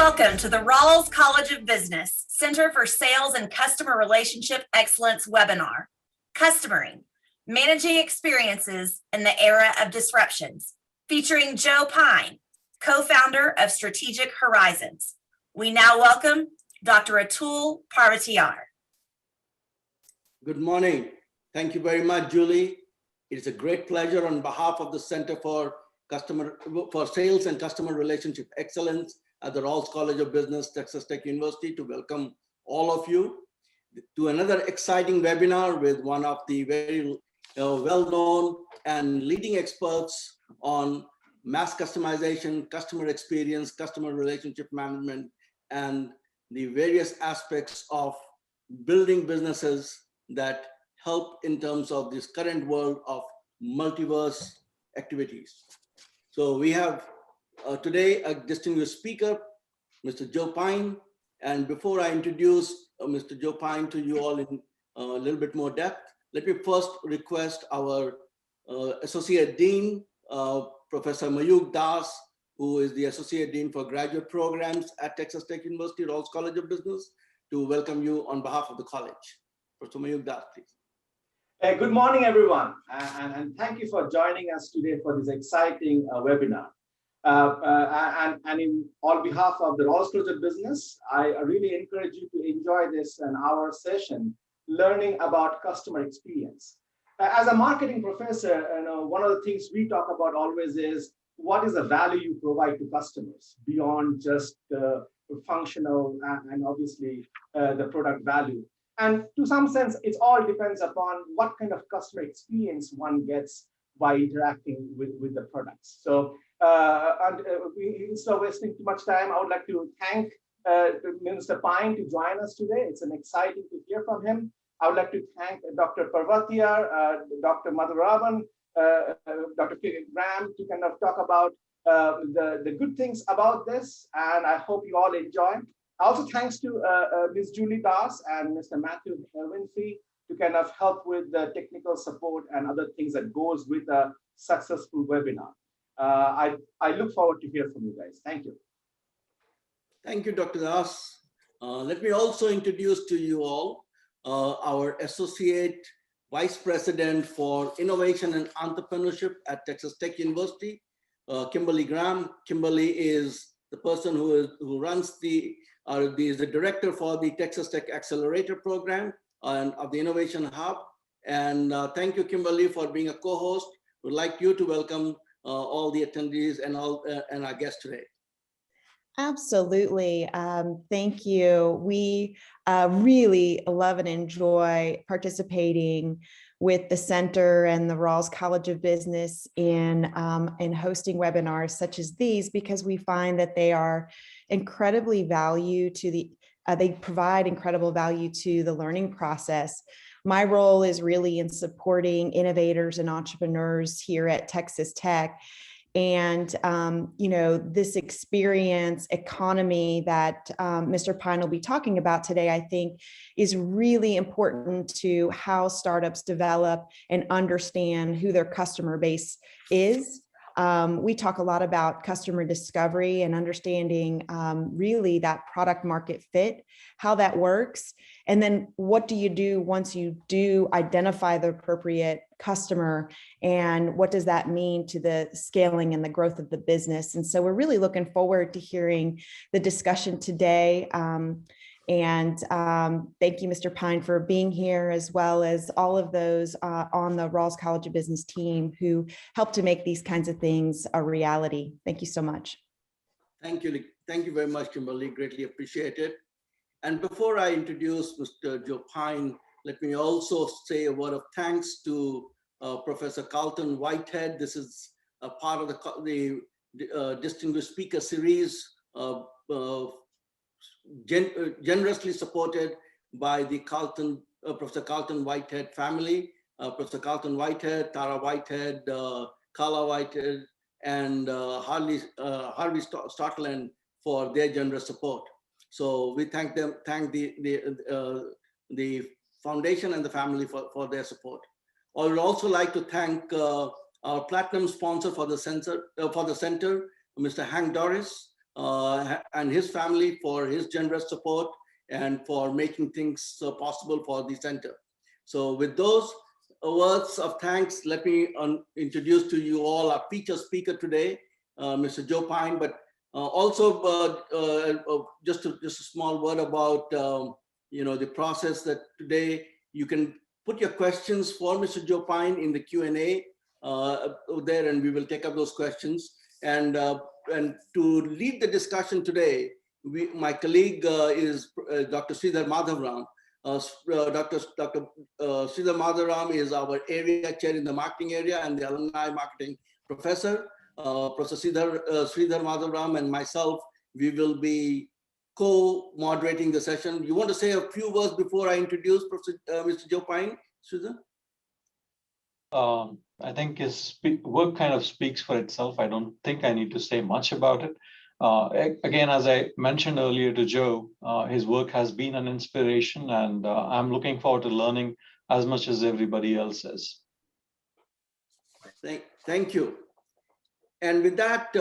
Welcome to the Rawls College of Business Center for Sales and Customer Relationship Excellence webinar, Customering, Managing Experiences in the Era of Disruptions, featuring Joe Pine, co-founder of Strategic Horizons. We now welcome Dr. Atul Parvatiyar. Good morning. Thank you very much, Julie. It is a great pleasure on behalf of the Center for Sales and Customer Relationship Excellence at the Rawls College of Business, Texas Tech University, to welcome all of you to another exciting webinar with one of the very well-known and leading experts on mass customization, customer experience, customer relationship management, and the various aspects of building businesses that help in terms of this current world of multiverse activities. So we have today a distinguished speaker, Mr. Joe Pine. And before I introduce Mr. Joe Pine to you all in a little bit more depth, let me first request our Associate Dean, Professor Mayuk Das, who is the Associate Dean for Graduate Programs at Texas Tech University, Rawls College of Business, to welcome you on behalf of the college. Professor Mayuk Das, please. Good morning, everyone, and thank you for joining us today for this exciting webinar. And on behalf of the Rawls College of Business, I really encourage you to enjoy this an hour session learning about customer experience. As a marketing professor, one of the things we talk about always is what is the value you provide to customers beyond just the functional and obviously the product value. And to some sense, it all depends upon what kind of customer experience one gets by interacting with the products. So instead of wasting too much time, I would like to thank Mr. Pine to join us today. It's an exciting to hear from him. I would like to thank Dr. Parvatiyar, Dr. Madhuravan, Dr. Graham to kind of talk about the good things about this, and I hope you all enjoy. Also, thanks to Ms. Julie Das and Mr. Matthew Winfrey to kind of help with the technical support and other things that goes with a successful webinar. I look forward to hear from you guys. Thank you. Thank you, Dr. Das. Let me also introduce to you all our Associate Vice President for Innovation and Entrepreneurship at Texas Tech University, Kimberly Graham. Kimberly is the person who runs is the director for the Texas Tech Accelerator Program and of the Innovation Hub. And thank you, Kimberly, for being a co-host. We'd like you to welcome all the attendees and our guests today. Absolutely. Thank you. We really love and enjoy participating with the Center and the Rawls College of Business in hosting webinars such as these, because we find that they are incredibly they provide incredible value to the learning process. My role is really in supporting innovators and entrepreneurs here at Texas Tech. And, this experience economy that Mr. Pine will be talking about today, I think is really important to how startups develop and understand who their customer base is. We talk a lot about customer discovery and understanding really that product market fit, how that works. And then what do you do once you do identify the appropriate customer, and what does that mean to the scaling and the growth of the business? And so we're really looking forward to hearing the discussion today. And thank you, Mr. Pine, for being here, as well as all of those on the Rawls College of Business team who help to make these kinds of things a reality. Thank you so much. Thank you. Thank you very much, Kimberly. Greatly appreciate it. And before I introduce Mr. Joe Pine, let me also say a word of thanks to Professor Carlton Whitehead. This is a part of the Distinguished Speaker Series, generously supported by the Professor Carlton Whitehead family, Professor Carlton Whitehead, Tara Whitehead, Carla Whitehead, and Harvey Stotland for their generous support. So we thank the foundation and the family for their support. I would also like to thank our platinum sponsor for the center, Mr. Hank Doris, and his family for his generous support and for making things possible for the center. So with those words of thanks, let me introduce to you all our featured speaker today, Mr. Joe Pine, but also just a small word about the process that today you can put your questions for Mr. Joe Pine in the Q&A there, and we will take up those questions. And to lead the discussion today, my colleague is Dr. Sridhar Madhavram. Dr. Sridhar Madhavram is our area chair in the marketing area and the alumni marketing professor. Professor Sridhar Madhavram and myself, we will be co-moderating the session. You want to say a few words before I introduce Mr. Joe Pine, Sridhar? I think his work kind of speaks for itself. I don't think I need to say much about it. Again, as I mentioned earlier to Joe, his work has been an inspiration, and I'm looking forward to learning as much as everybody else is. Thank you. And with that,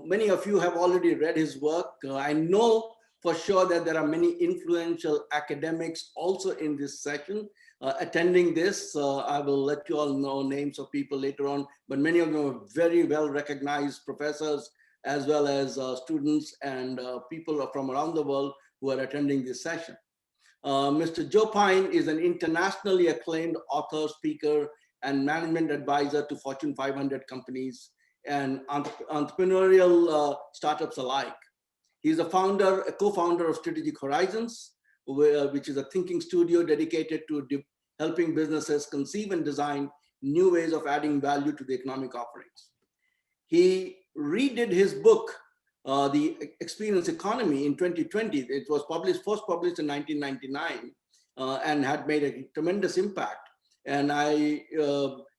many of you have already read his work. I know for sure that there are many influential academics also in this session attending this. I will let you all know names of people later on, but many of them are very well recognized professors, as well as students and people from around the world who are attending this session. Mr. Joe Pine is an internationally acclaimed author, speaker, and management advisor to Fortune 500 companies and entrepreneurial startups alike. He's a co-founder of Strategic Horizons, which is a thinking studio dedicated to helping businesses conceive and design new ways of adding value to the economic offerings. He redid his book, The Experience Economy, in 2020. It was first published in 1999 and had made a tremendous impact. And I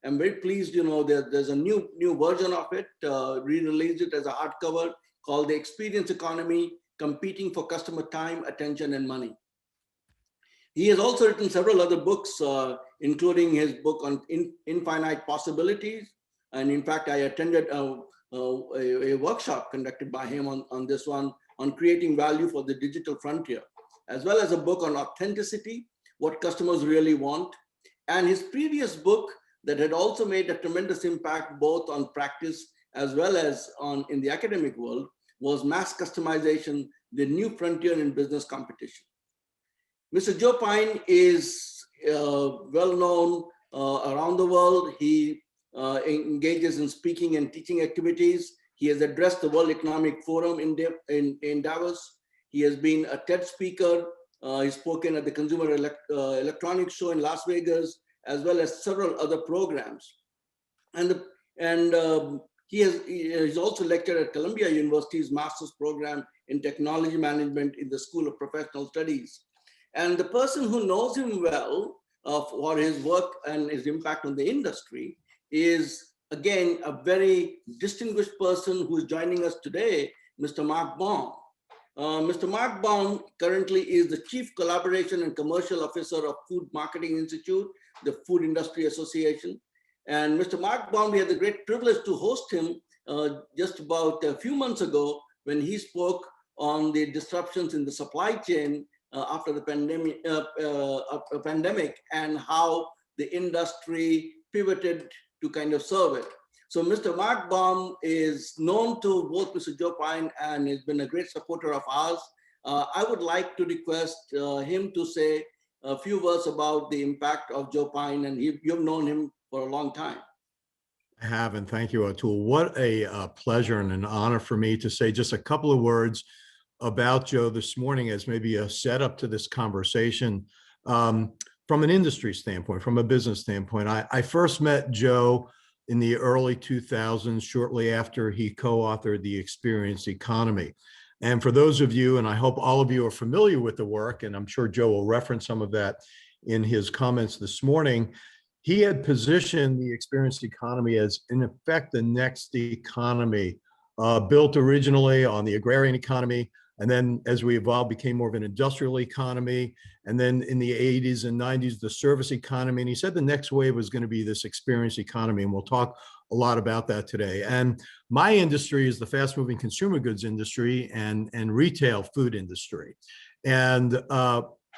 am very pleased, that there's a new version of it, re-released it as a hardcover called The Experience Economy, Competing for Customer Time, Attention, and Money. He has also written several other books, including his book on infinite possibilities. And in fact, I attended a workshop conducted by him on this one, on creating value for the digital frontier, as well as a book on authenticity, what customers really want. And his previous book that had also made a tremendous impact both on practice as well as in the academic world was Mass Customization, the New Frontier in Business Competition. Mr. Joe Pine is well known around the world. He engages in speaking and teaching activities. He has addressed the World Economic Forum in Davos. He has been a TED speaker. He's spoken at the Consumer Electronics Show in Las Vegas, as well as several other programs. And he's also lectured at Columbia University's master's program in technology management in the School of Professional Studies. And the person who knows him well for his work and his impact on the industry is, again, a very distinguished person who is joining us today, Mr. Mark Baum. Mr. Mark Baum currently is the Chief Collaboration and Commercial Officer of Food Marketing Institute, the Food Industry Association. And Mr. Mark Baum, we had the great privilege to host him just about a few months ago when he spoke on the disruptions in the supply chain after the pandemic and how the industry pivoted to kind of serve it. So Mr. Mark Baum is known to both Mr. Joe Pine and has been a great supporter of ours. I would like to request him to say a few words about the impact of Joe Pine, and you've known him for a long time. I have, and thank you, Atul. What a pleasure and an honor for me to say just a couple of words about Joe this morning as maybe a setup to this conversation from an industry standpoint, from a business standpoint. I first met Joe in the early 2000s, shortly after he co-authored The Experience Economy. And for those of you, and I hope all of you are familiar with the work, and I'm sure Joe will reference some of that in his comments this morning, he had positioned the Experience Economy as, in effect, the next economy, built originally on the agrarian economy, and then as we evolved, became more of an industrial economy. And then in the 80s and 90s, the service economy. And he said the next wave was going to be this experience economy. And we'll talk a lot about that today. And my industry is the fast moving consumer goods industry and retail food industry. And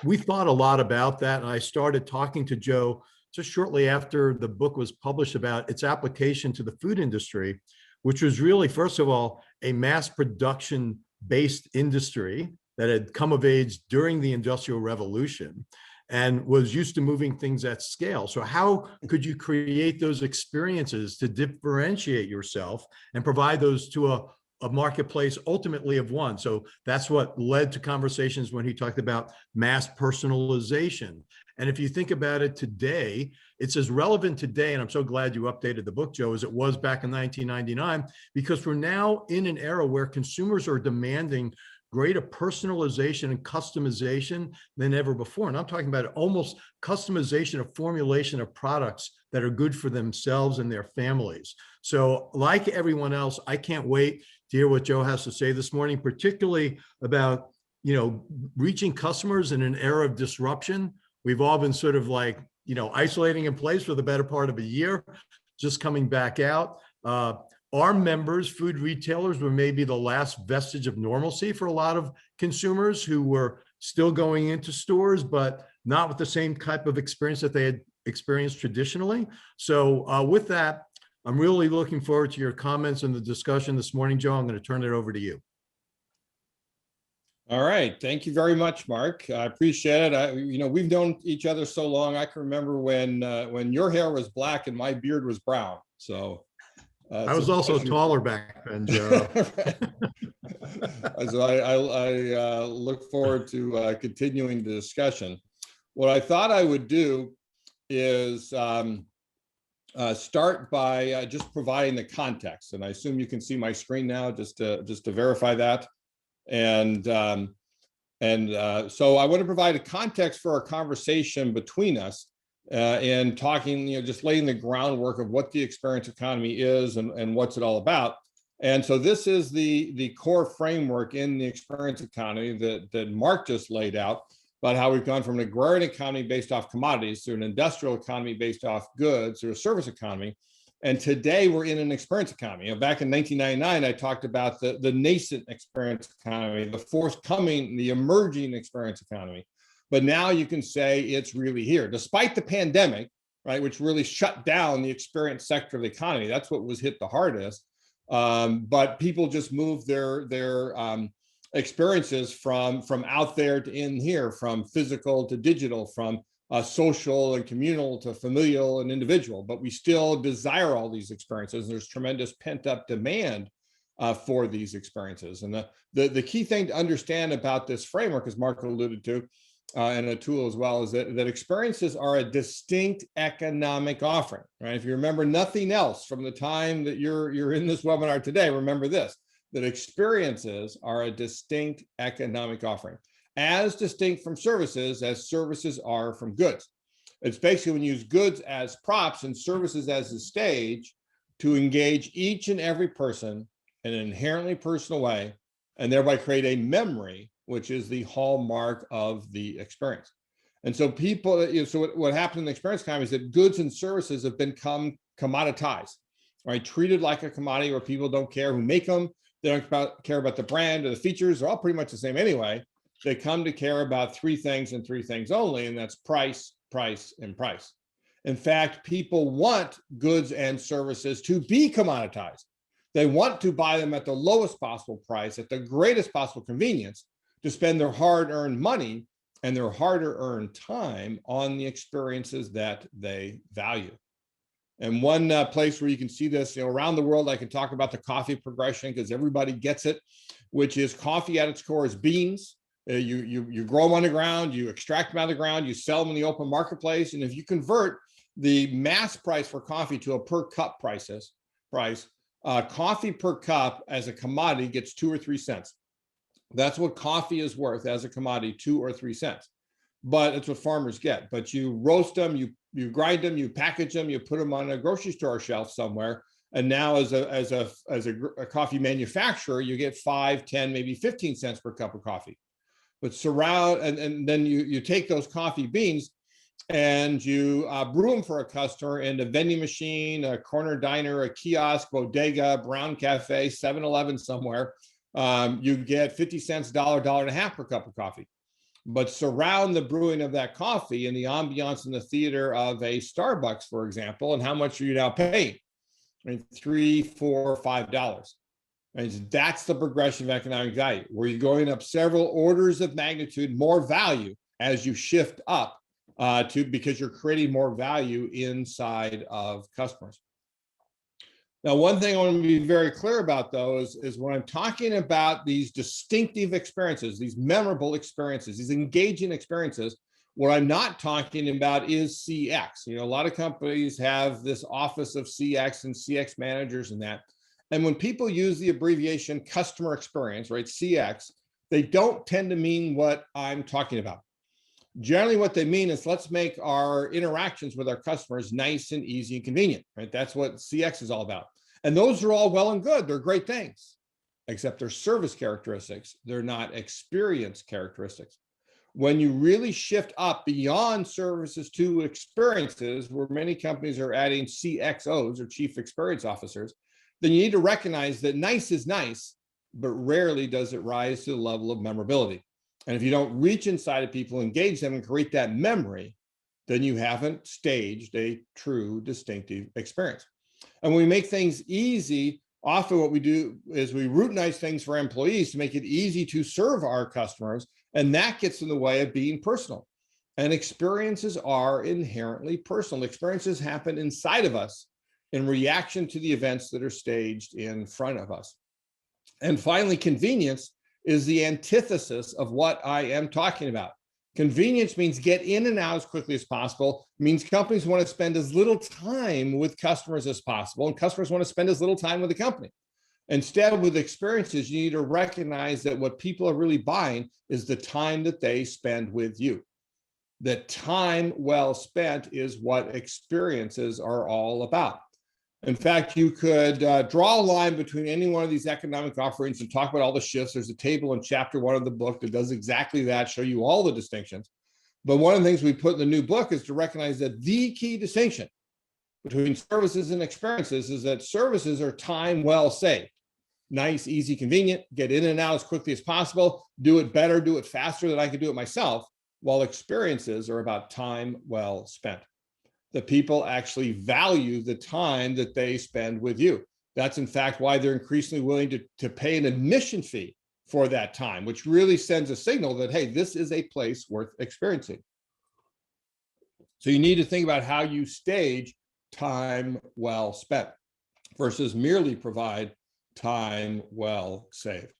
we thought a lot about that. And I started talking to Joe just shortly after the book was published about its application to the food industry, which was really, first of all, a mass production based industry that had come of age during the Industrial Revolution and was used to moving things at scale. So how could you create those experiences to differentiate yourself and provide those to a marketplace ultimately of one? So that's what led to conversations when he talked about mass personalization. And if you think about it today, it's as relevant today, and I'm so glad you updated the book, Joe, as it was back in 1999, because we're now in an era where consumers are demanding greater personalization and customization than ever before. And I'm talking about almost customization of formulation of products that are good for themselves and their families. So like everyone else, I can't wait to hear what Joe has to say this morning, particularly about, reaching customers in an era of disruption. We've all been sort of like, isolating in place for the better part of a year, just coming back out. Our members, food retailers, were maybe the last vestige of normalcy for a lot of consumers who were still going into stores, but not with the same type of experience that they had experienced traditionally. So with that, I'm really looking forward to your comments and the discussion this morning. Joe, I'm going to turn it over to you. All right. Thank you very much, Mark. I appreciate it. We've known each other so long. I can remember when your hair was black and my beard was brown. So I was also taller back then, Joe. So I look forward to continuing the discussion. What I thought I would do is start by just providing the context, and I assume you can see my screen now, just to verify that. And so I want to provide a context for our conversation between us and talking, just laying the groundwork of what the experience economy is and what's it all about. And so this is the core framework in the experience economy that Mark just laid out, about how we've gone from an agrarian economy based off commodities to an industrial economy based off goods or a service economy. And today we're in an experience economy. Back in 1999, I talked about the nascent experience economy, the forthcoming, the emerging experience economy. But now you can say it's really here, despite the pandemic, right, which really shut down the experience sector of the economy. That's what was hit the hardest. But people just moved their experiences from out there to in here, from physical to digital, from social and communal to familial and individual. But we still desire all these experiences. There's tremendous pent-up demand for these experiences. And the key thing to understand about this framework, as Mark alluded to, and a tool as well, is that experiences are a distinct economic offering, right? If you remember nothing else from the time that you're in this webinar today, remember this, that experiences are a distinct economic offering, as distinct from services as services are from goods. It's basically when you use goods as props and services as the stage to engage each and every person in an inherently personal way, and thereby create a memory, which is the hallmark of the experience. And so what happened in the experience economy is that goods and services have become commoditized, right? Treated like a commodity where people don't care who make them. They don't care about the brand or the features. They're all pretty much the same anyway. They come to care about three things and three things only, and that's price, price, and price. In fact, people want goods and services to be commoditized. They want to buy them at the lowest possible price, at the greatest possible convenience, to spend their hard-earned money and their harder-earned time on the experiences that they value. And one place where you can see this, around the world, I can talk about the coffee progression because everybody gets it, which is coffee at its core is beans. You grow them on the ground, you extract them out of the ground, you sell them in the open marketplace. And if you convert the mass price for coffee to a per cup price, coffee per cup as a commodity gets 2 or 3 cents. That's what coffee is worth as a commodity, 2 or 3 cents. But it's what farmers get. But you roast them, you grind them, you package them, you put them on a grocery store shelf somewhere. And now as a coffee manufacturer, you get 5, 10, maybe 15 cents per cup of coffee. But and then you take those coffee beans and you brew them for a customer in a vending machine, a corner diner, a kiosk, bodega, brown cafe, 7-Eleven somewhere, you get 50 cents, $1.50 per cup of coffee. But surround the brewing of that coffee in the ambiance in the theater of a Starbucks, for example, and how much are you now paying? I mean, $3, $4, $5. And that's the progression of economic value, where you're going up several orders of magnitude more value as you shift up because you're creating more value inside of customers. Now, one thing I want to be very clear about, though, is when I'm talking about these distinctive experiences, these memorable experiences, these engaging experiences, what I'm not talking about is CX. You know, a lot of companies have this office of CX and CX managers and that. And when people use the abbreviation customer experience, right, CX, they don't tend to mean what I'm talking about. Generally, what they mean is let's make our interactions with our customers nice and easy and convenient, right? That's what CX is all about. And those are all well and good. They're great things, except they're service characteristics. They're not experience characteristics. When you really shift up beyond services to experiences, where many companies are adding CXOs or chief experience officers, then you need to recognize that nice is nice, but rarely does it rise to the level of memorability. And if you don't reach inside of people, engage them, and create that memory, then you haven't staged a true distinctive experience. And when we make things easy, often what we do is we routinize things for employees to make it easy to serve our customers, and that gets in the way of being personal. And experiences are inherently personal. Experiences happen inside of us in reaction to the events that are staged in front of us. And finally, convenience is the antithesis of what I am talking about. Convenience means get in and out as quickly as possible, means companies want to spend as little time with customers as possible, and customers want to spend as little time with the company. Instead, with experiences, you need to recognize that what people are really buying is the time that they spend with you. That time well spent is what experiences are all about. In fact, you could draw a line between any one of these economic offerings and talk about all the shifts. There's a table in chapter 1 of the book that does exactly that, show you all the distinctions. But one of the things we put in the new book is to recognize that the key distinction between services and experiences is that services are time well saved. Nice, easy, convenient, get in and out as quickly as possible, do it better, do it faster than I could do it myself, while experiences are about time well spent. The people actually value the time that they spend with you. That's in fact why they're increasingly willing to pay an admission fee for that time, which really sends a signal that, hey, this is a place worth experiencing. So you need to think about how you stage time well spent versus merely provide time well saved.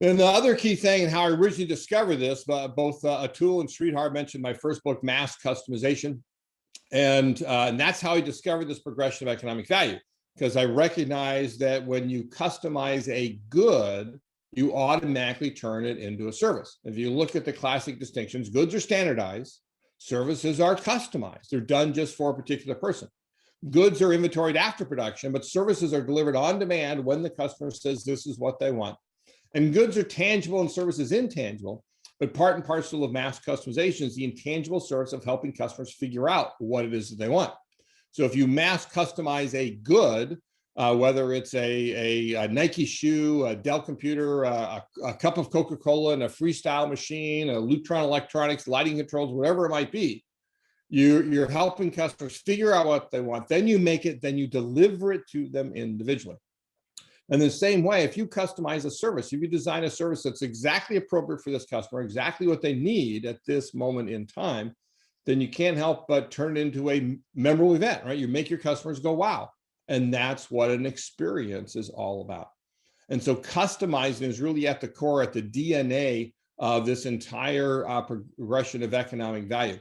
And the other key thing, and how I originally discovered this, both Atul and Sridhar mentioned my first book, Mass Customization. And that's how I discovered this progression of economic value, because I recognized that when you customize a good, you automatically turn it into a service. If you look at the classic distinctions, goods are standardized, services are customized. They're done just for a particular person. Goods are inventoried after production, but services are delivered on demand when the customer says this is what they want. And goods are tangible and services intangible, but part and parcel of mass customization is the intangible service of helping customers figure out what it is that they want. So if you mass customize a good, whether it's a Nike shoe, a Dell computer, a cup of Coca-Cola, and a freestyle machine, a Lutron electronics, lighting controls, whatever it might be, you're helping customers figure out what they want. Then you make it, then you deliver it to them individually. And the same way, if you customize a service, if you design a service that's exactly appropriate for this customer, exactly what they need at this moment in time, then you can't help but turn it into a memorable event, right? You make your customers go, wow. And that's what an experience is all about. And so customizing is really at the core, at the DNA of this entire progression of economic value.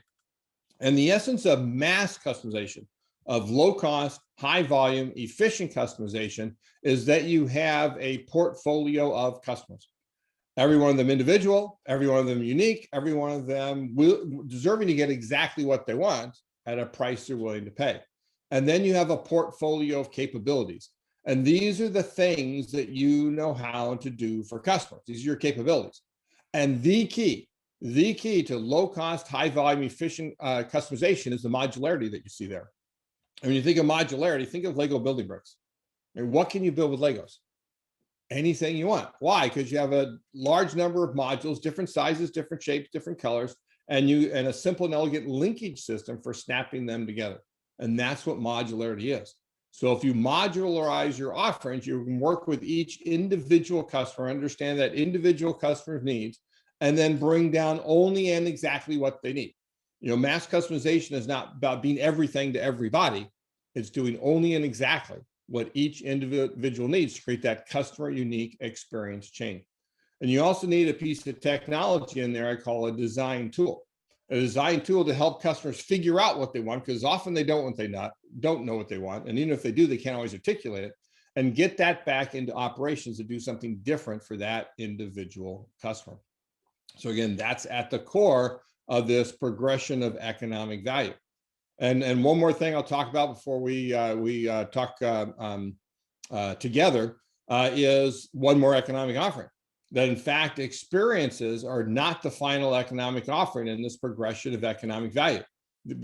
And the essence of mass customization, of low cost, high volume, efficient customization, is that you have a portfolio of customers. Every one of them individual, every one of them unique, every one of them deserving to get exactly what they want at a price they're willing to pay. And then you have a portfolio of capabilities. And these are the things that you know how to do for customers. These are your capabilities. And the key The key to low cost, high volume, efficient customization is the modularity that you see there. And when you think of modularity, think of Lego building bricks. And what can you build with Legos? Anything you want. Why? Because you have a large number of modules, different sizes, different shapes, different colors, and a simple and elegant linkage system for snapping them together. And that's what modularity is. So if you modularize your offerings, you can work with each individual customer, understand that individual customer's needs, and then bring down only and exactly what they need. You know, mass customization is not about being everything to everybody. It's doing only and exactly what each individual needs to create that customer unique experience chain. And you also need a piece of technology in there I call a design tool. A design tool to help customers figure out what they want, because often they don't know what they want. And even if they do, they can't always articulate it, and get that back into operations to do something different for that individual customer. So again, that's at the core of this progression of economic value. And one more thing I'll talk about before we talk together is one more economic offering. That in fact, experiences are not the final economic offering in this progression of economic value.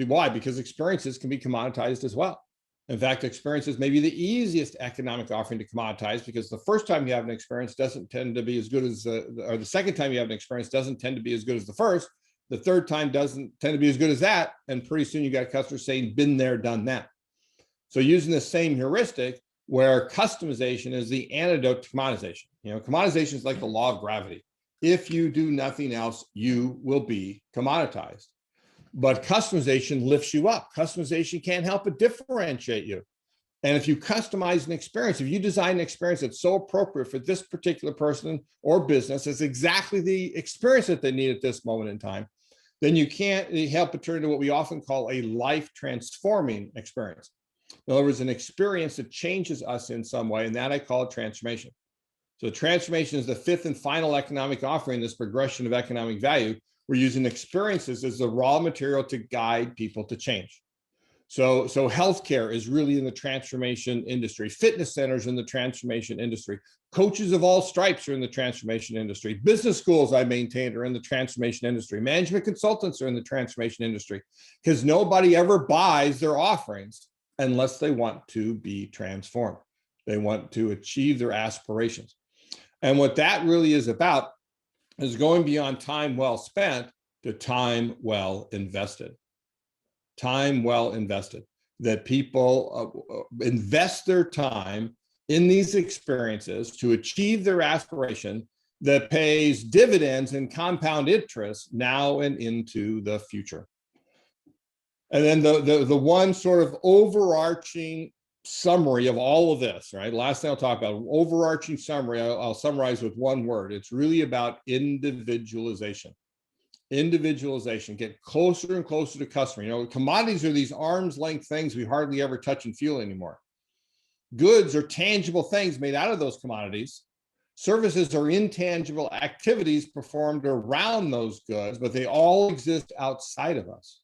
Why? Because experiences can be commoditized as well. In fact, experiences may be the easiest economic offering to commoditize, because the first time you have an experience doesn't tend to be as good as, or the second time you have an experience doesn't tend to be as good as the first. The third time doesn't tend to be as good as that. And pretty soon you got customers saying, been there, done that. So using the same heuristic, where customization is the antidote to commoditization. You know, commoditization is like the law of gravity. If you do nothing else, you will be commoditized. But customization lifts you up. Customization can't help but differentiate you. And if you customize an experience, if you design an experience that's so appropriate for this particular person or business, it's exactly the experience that they need at this moment in time, then you can't help but turn into what we often call a life transforming experience. In other words, an experience that changes us in some way, and that I call transformation. So transformation is the fifth and final economic offering, this progression of economic value. We're using experiences as the raw material to guide people to change. So healthcare is really in the transformation industry. Fitness centers in the transformation industry. Coaches of all stripes are in the transformation industry. Business schools I maintain are in the transformation industry. Management consultants are in the transformation industry, because nobody ever buys their offerings unless they want to be transformed. They want to achieve their aspirations. And what that really is about is going beyond time well spent to time well invested. Time well invested. That people invest their time in these experiences to achieve their aspiration that pays dividends and compound interest now and into the future. And then the one sort of overarching summary of all of this, right? Last thing I'll talk about, overarching summary, I'll summarize with one word. It's really about individualization. Individualization, get closer and closer to customer. You know, commodities are these arm's length things we hardly ever touch and feel anymore. Goods are tangible things made out of those commodities. Services are intangible activities performed around those goods, but they all exist outside of us.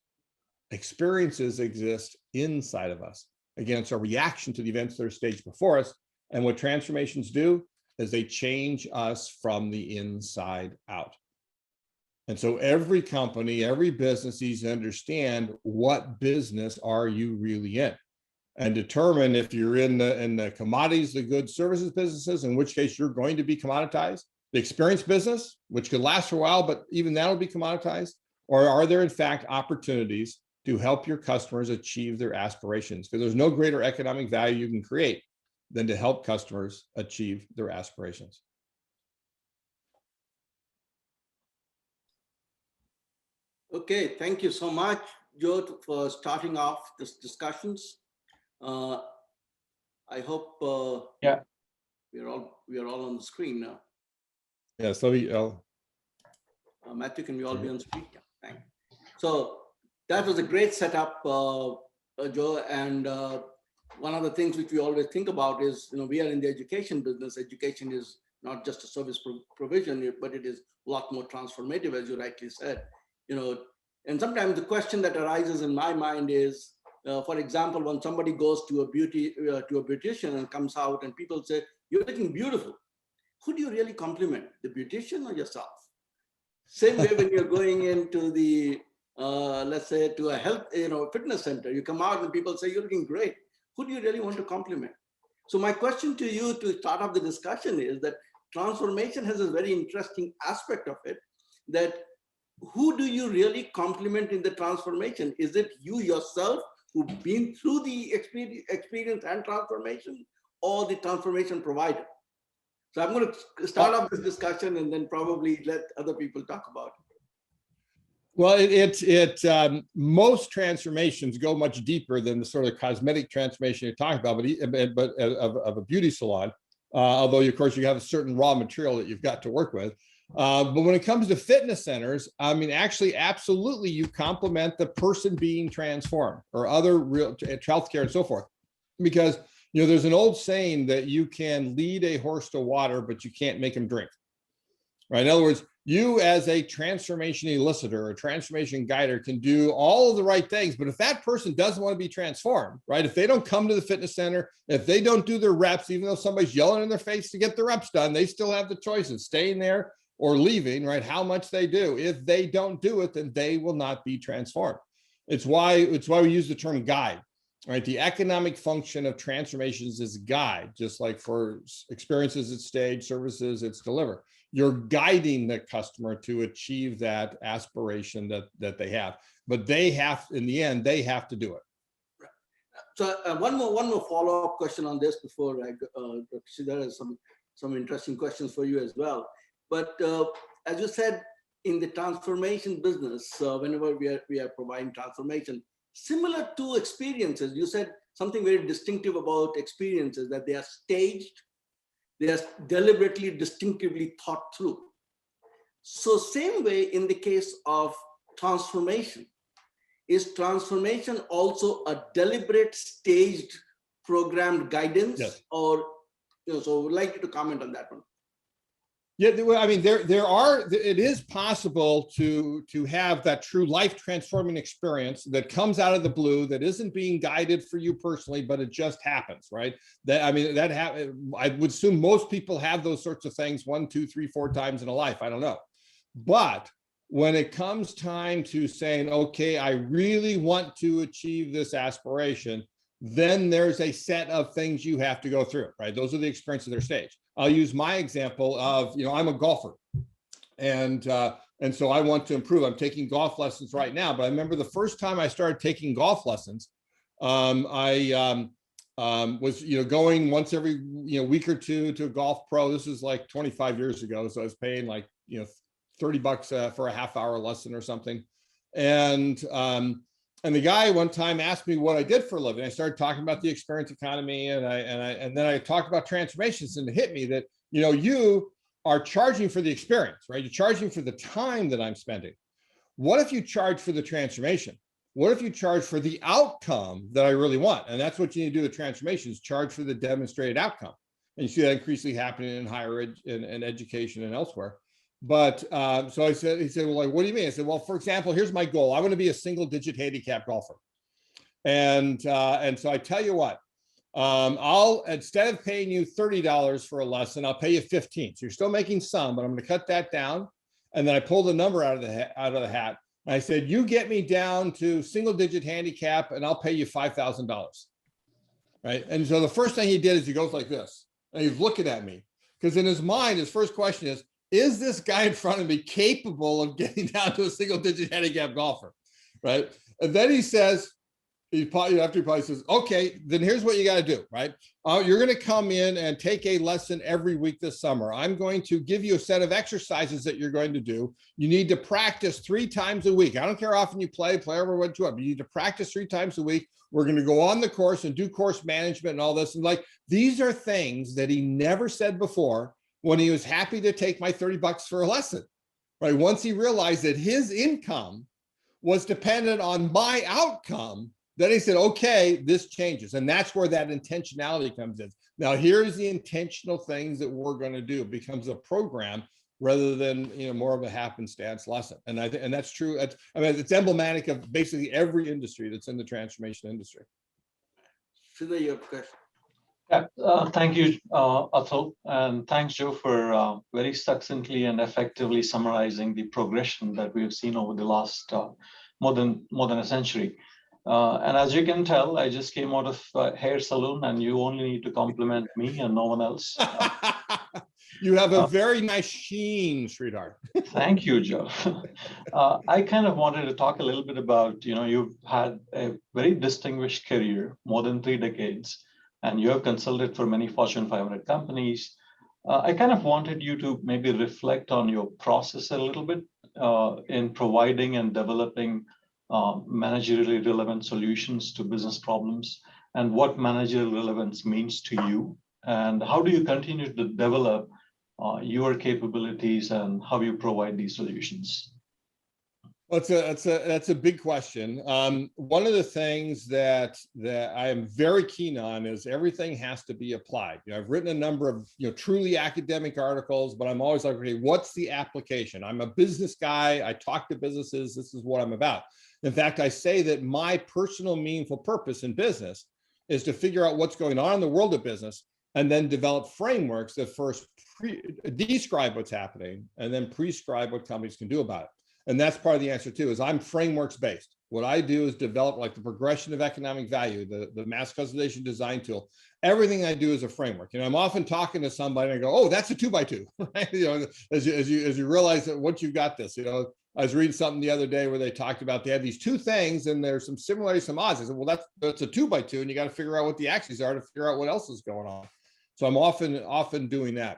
Experiences exist inside of us. Again, it's a reaction to the events that are staged before us. And what transformations do is they change us from the inside out. And so every company, every business needs to understand what business are you really in, and determine if you're in the commodities, the goods, services businesses, in which case you're going to be commoditized, the experience business, which could last for a while, but even that'll be commoditized, or are there in fact opportunities to help your customers achieve their aspirations? Because there's no greater economic value you can create than to help customers achieve their aspirations. Okay, thank you so much, Joe, for starting off this discussions. I hope Yeah, we are all on the screen now. Yeah, so Matthew, can we all be on screen? Yeah, thank you. So that was a great setup, Joe. And one of the things which we always think about is, you know, we are in the education business. Education is not just a service provision, but it is a lot more transformative, as you rightly said. You know, and sometimes the question that arises in my mind is, for example, when somebody goes to a beautician and comes out and people say, "You're looking beautiful," who do you really compliment, the beautician or yourself? Same way when you're going into the, let's say to a health, fitness center, you come out and people say, you're looking great. Who do you really want to compliment? So my question to you to start off the discussion is that transformation has a very interesting aspect of it, that who do you really compliment in the transformation? Is it you yourself who've been through the experience and transformation, or the transformation provider? So I'm going to start off this discussion and then probably let other people talk about it. Well, most transformations go much deeper than the sort of cosmetic transformation you're talking about, but of a beauty salon. Although, of course, you have a certain raw material that you've got to work with. But when it comes to fitness centers, I mean, actually, absolutely, you compliment the person being transformed or other real healthcare and so forth, because there's an old saying that you can lead a horse to water, but you can't make him drink. Right? In other words, you as a transformation elicitor or transformation guider can do all of the right things, but if that person doesn't want to be transformed, right? If they don't come to the fitness center, if they don't do their reps, even though somebody's yelling in their face to get the reps done, they still have the choice of staying there or leaving, right? How much they do. If they don't do it, then they will not be transformed. It's why we use the term guide, right? The economic function of transformations is guide, just like for experiences at stage, services it's deliver. You're guiding the customer to achieve that aspiration that they have, but they have, in the end, they have to do it. So one more follow-up question on this before I see there are some interesting questions for you as well. But as you said, in the transformation business, whenever we are providing transformation, similar to experiences, you said something very distinctive about experiences, that they are staged, they are deliberately, distinctively thought through. So same way in the case of transformation, is transformation also a deliberate, staged, programmed guidance? Yes. Or, so would like you to comment on that one. Yeah, I mean, it is possible to have that true life transforming experience that comes out of the blue, that isn't being guided for you personally, but it just happens, right? I would assume most people have those sorts of things 1, 2, 3, 4 times in a life. I don't know. But when it comes time to saying, okay, I really want to achieve this aspiration, then there's a set of things you have to go through, right? Those are the experiences of their stage. I'll use my example of, I'm a golfer, and so I want to improve. I'm taking golf lessons right now, but I remember the first time I started taking golf lessons, I was going once every week or two to a golf pro. This is like 25 years ago, so I was paying like $30 for a half-hour lesson or something, and the guy one time asked me what I did for a living. I started talking about the experience economy, and then I talked about transformations, and it hit me that you are charging for the experience, right? You're charging for the time that I'm spending. What if you charge for the transformation? What if you charge for the outcome that I really want? And that's what you need to do with transformations: charge for the demonstrated outcome. And you see that increasingly happening in higher ed and education and elsewhere. But so he said, well, like, what do you mean? I said, well, for example, here's my goal. I want to be a single-digit handicap golfer. And so I tell you what, I'll, instead of paying you $30 for a lesson, I'll pay you $15. So you're still making some, but I'm going to cut that down. And then I pulled a number out of the hat. And I said, you get me down to single-digit handicap, and I'll pay you $5,000. Right? And so the first thing he did is he goes like this, and he's looking at me, because in his mind, his first question is this guy in front of me capable of getting down to a single-digit handicap golfer, right? And then he says, after he probably says, okay, then here's what you got to do, right? You're going to come in and take a lesson every week this summer. I'm going to give you a set of exercises that you're going to do. You need to practice 3 times a week. I don't care how often you play over what you want, but you need to practice 3 times a week. We're going to go on the course and do course management and all this. And like, these are things that he never said before, when he was happy to take my $30 for a lesson, right? Once he realized that his income was dependent on my outcome, then he said, okay, this changes. And that's where that intentionality comes in. Now, here's the intentional things that we're going to do. It becomes a program rather than, more of a happenstance lesson. And and that's true. It's emblematic of basically every industry that's in the transformation industry. Sridhar, your question. Yeah, thank you, Atul, and thanks, Joe, for very succinctly and effectively summarizing the progression that we have seen over the last more than a century. And as you can tell, I just came out of hair salon, and you only need to compliment me and no one else. You have a very nice sheen, sweetheart. Thank you, Joe. I kind of wanted to talk a little bit about, you've had a very distinguished career, more than 3 decades, and you have consulted for many Fortune 500 companies. I kind of wanted you to maybe reflect on your process a little bit in providing and developing managerially relevant solutions to business problems, and what managerial relevance means to you, and how do you continue to develop your capabilities and how you provide these solutions? Well, that's a big question. One of the things that I am very keen on is everything has to be applied. I've written a number of truly academic articles, but I'm always like, okay, what's the application? I'm a business guy. I talk to businesses. This is what I'm about. In fact, I say that my personal meaningful purpose in business is to figure out what's going on in the world of business, and then develop frameworks that first describe what's happening and then prescribe what companies can do about it. And that's part of the answer too, is I'm frameworks based. What I do is develop like the progression of economic value, the mass customization design tool. Everything I do is a framework. I'm often talking to somebody and I go, oh, that's a 2x2, right? As you realize that once you've got this, I was reading something the other day where they talked about they had these 2 things and there's some similarities, some odds. I said, well, that's a 2x2, and you got to figure out what the axes are to figure out what else is going on. So I'm often doing that.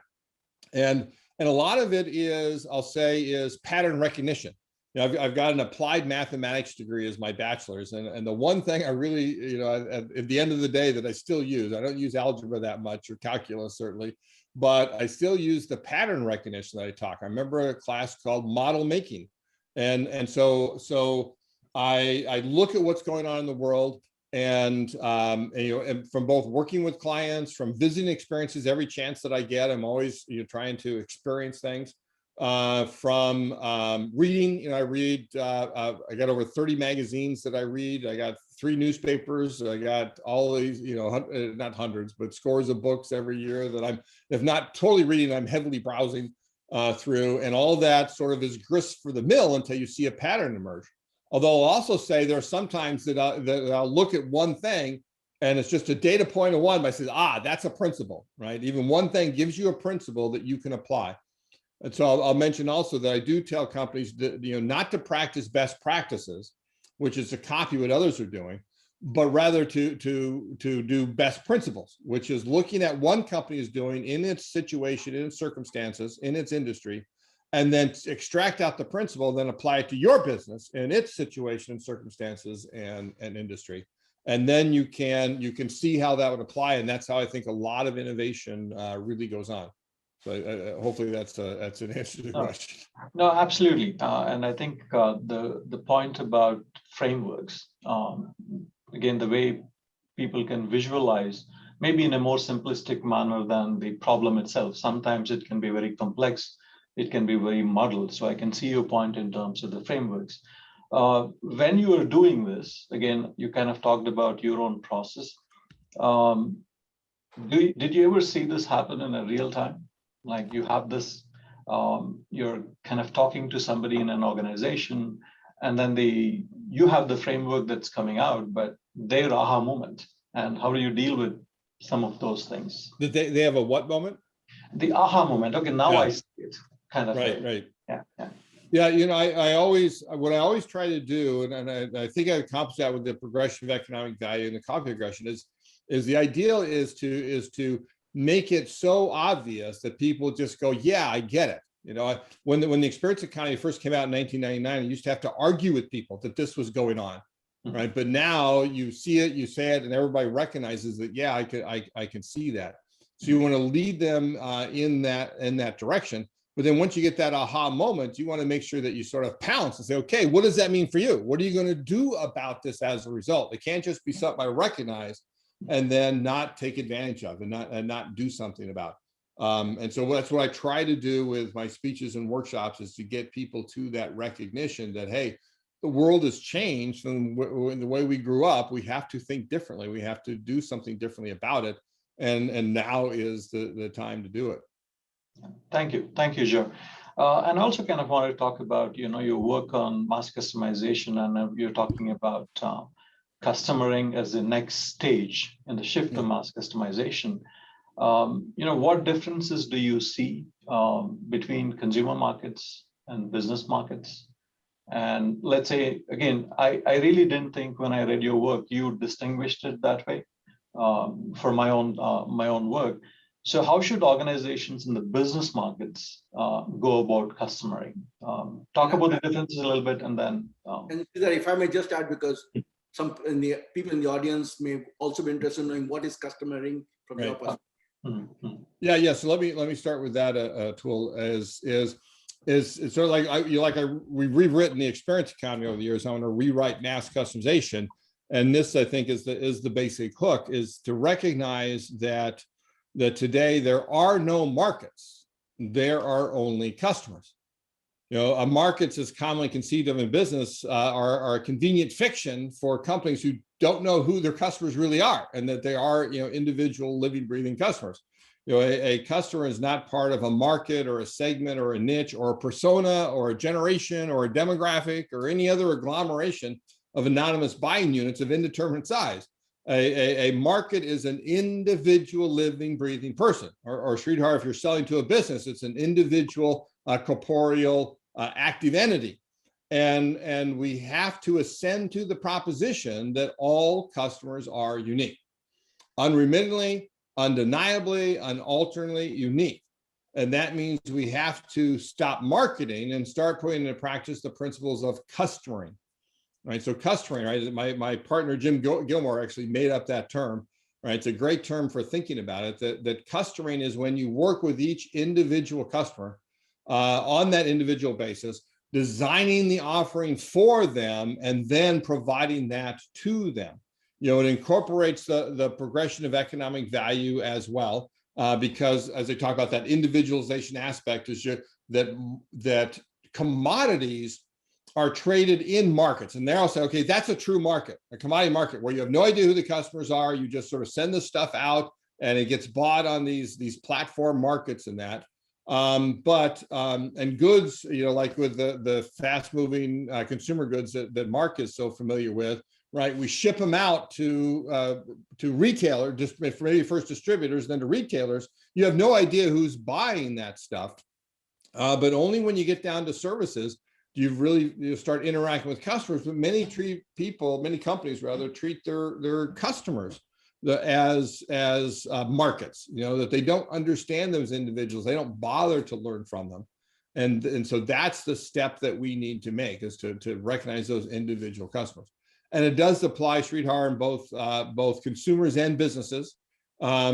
And a lot of it is, I'll say, is pattern recognition. I've got an applied mathematics degree as my bachelor's. And the one thing I really, at the end of the day that I still use, I don't use algebra that much, or calculus certainly, but I still use the pattern recognition that I talk. I remember a class called model making. And so I look at what's going on in the world. And from both working with clients, from visiting experiences, every chance that I get, I'm always trying to experience things. From reading, I read. I got over 30 magazines that I read. I got 3 newspapers. I got all these, not hundreds, but scores of books every year that I'm, if not totally reading, I'm heavily browsing through, and all that sort of is grist for the mill until you see a pattern emerge. Although I'll also say there are sometimes that I'll look at one thing and it's just a data point of one, but I say, that's a principle, right? Even one thing gives you a principle that you can apply. And so I'll mention also that I do tell companies that, not to practice best practices, which is to copy what others are doing, but rather to do best principles, which is looking at one company is doing in its situation, in its circumstances, in its industry, and then extract out the principle, then apply it to your business and its situation and circumstances and industry. And then you can see how that would apply. And that's how I think a lot of innovation really goes on. So hopefully that's an answer to the question. No, absolutely. And I think the point about frameworks, again, the way people can visualize, maybe in a more simplistic manner than the problem itself. Sometimes it can be very complex. It can be very muddled. So I can see your point in terms of the frameworks. When you are doing this, again, you kind of talked about your own process. Did you ever see this happen in a real time? Like you have this, you're kind of talking to somebody in an organization, and then you have the framework that's coming out, but their aha moment. And how do you deal with some of those things? Did they have a what moment? The aha moment. Okay, now I see it. Kind of right. Yeah. I always try to do, and I think I accomplished that with the progression of economic value and the copy regression, is the ideal is to make it so obvious that people just go, yeah, I get it. When the experience economy first came out in 1999, I used to have to argue with people that this was going on, right? But now you see it, you say it, and everybody recognizes that, yeah, I can see that. So you want to lead them in that direction. But then once you get that aha moment, you want to make sure that you sort of pounce and say, okay, what does that mean for you? What are you going to do about this as a result? It can't just be something I recognize and then not take advantage of and not do something about. And so that's what I try to do with my speeches and workshops, is to get people to that recognition that, hey, the world has changed from the way we grew up. We have to think differently. We have to do something differently about it. and now is the time to do it. Thank you, Joe. And also kind of want to talk about, your work on mass customization, and you're talking about customering as the next stage in the shift to mass customization. What differences do you see between consumer markets and business markets? And let's say, again, I really didn't think when I read your work, you distinguished it that way for my own work. So how should organizations in the business markets go about customering? Talk about the differences a little bit, and then. And if I may just add, because some people in the audience may also be interested in knowing what is customering from your perspective. Yeah. So let me start with that. Tool is it's sort of we've rewritten the experience economy over the years. I want to rewrite mass customization, and this, I think, is the basic hook, is to recognize that today there are no markets, there are only customers. A markets, as commonly conceived of in business, are a convenient fiction for companies who don't know who their customers really are, and that they are individual living, breathing customers. A customer is not part of a market or a segment or a niche or a persona or a generation or a demographic or any other agglomeration of anonymous buying units of indeterminate size. A market is an individual living, breathing person, or Sridhar, if you're selling to a business, it's an individual, corporeal, active entity. And we have to ascend to the proposition that all customers are unique, unremittingly, undeniably, unalterably unique. And that means we have to stop marketing and start putting into practice the principles of customering. Right, so customering, right? My partner Jim Gilmore actually made up that term. Right, it's a great term for thinking about it. That customering is when you work with each individual customer on that individual basis, designing the offering for them, and then providing that to them. It incorporates the progression of economic value as well, because as I talk about, that individualization aspect is that commodities are traded in markets, and they'll say, okay, that's a true market, a commodity market, where you have no idea who the customers are. You just sort of send the stuff out, and it gets bought on these platform markets and that. And goods, like with the fast-moving consumer goods that Mark is so familiar with, right? We ship them out to retailer, just maybe first distributors, then to retailers. You have no idea who's buying that stuff, but only when you get down to services you start interacting with customers. But many companies treat their customers as markets, that they don't understand them as individuals. They don't bother to learn from them. And so that's the step that we need to make, is to recognize those individual customers. And it does apply, Sridhar, in both consumers and businesses. A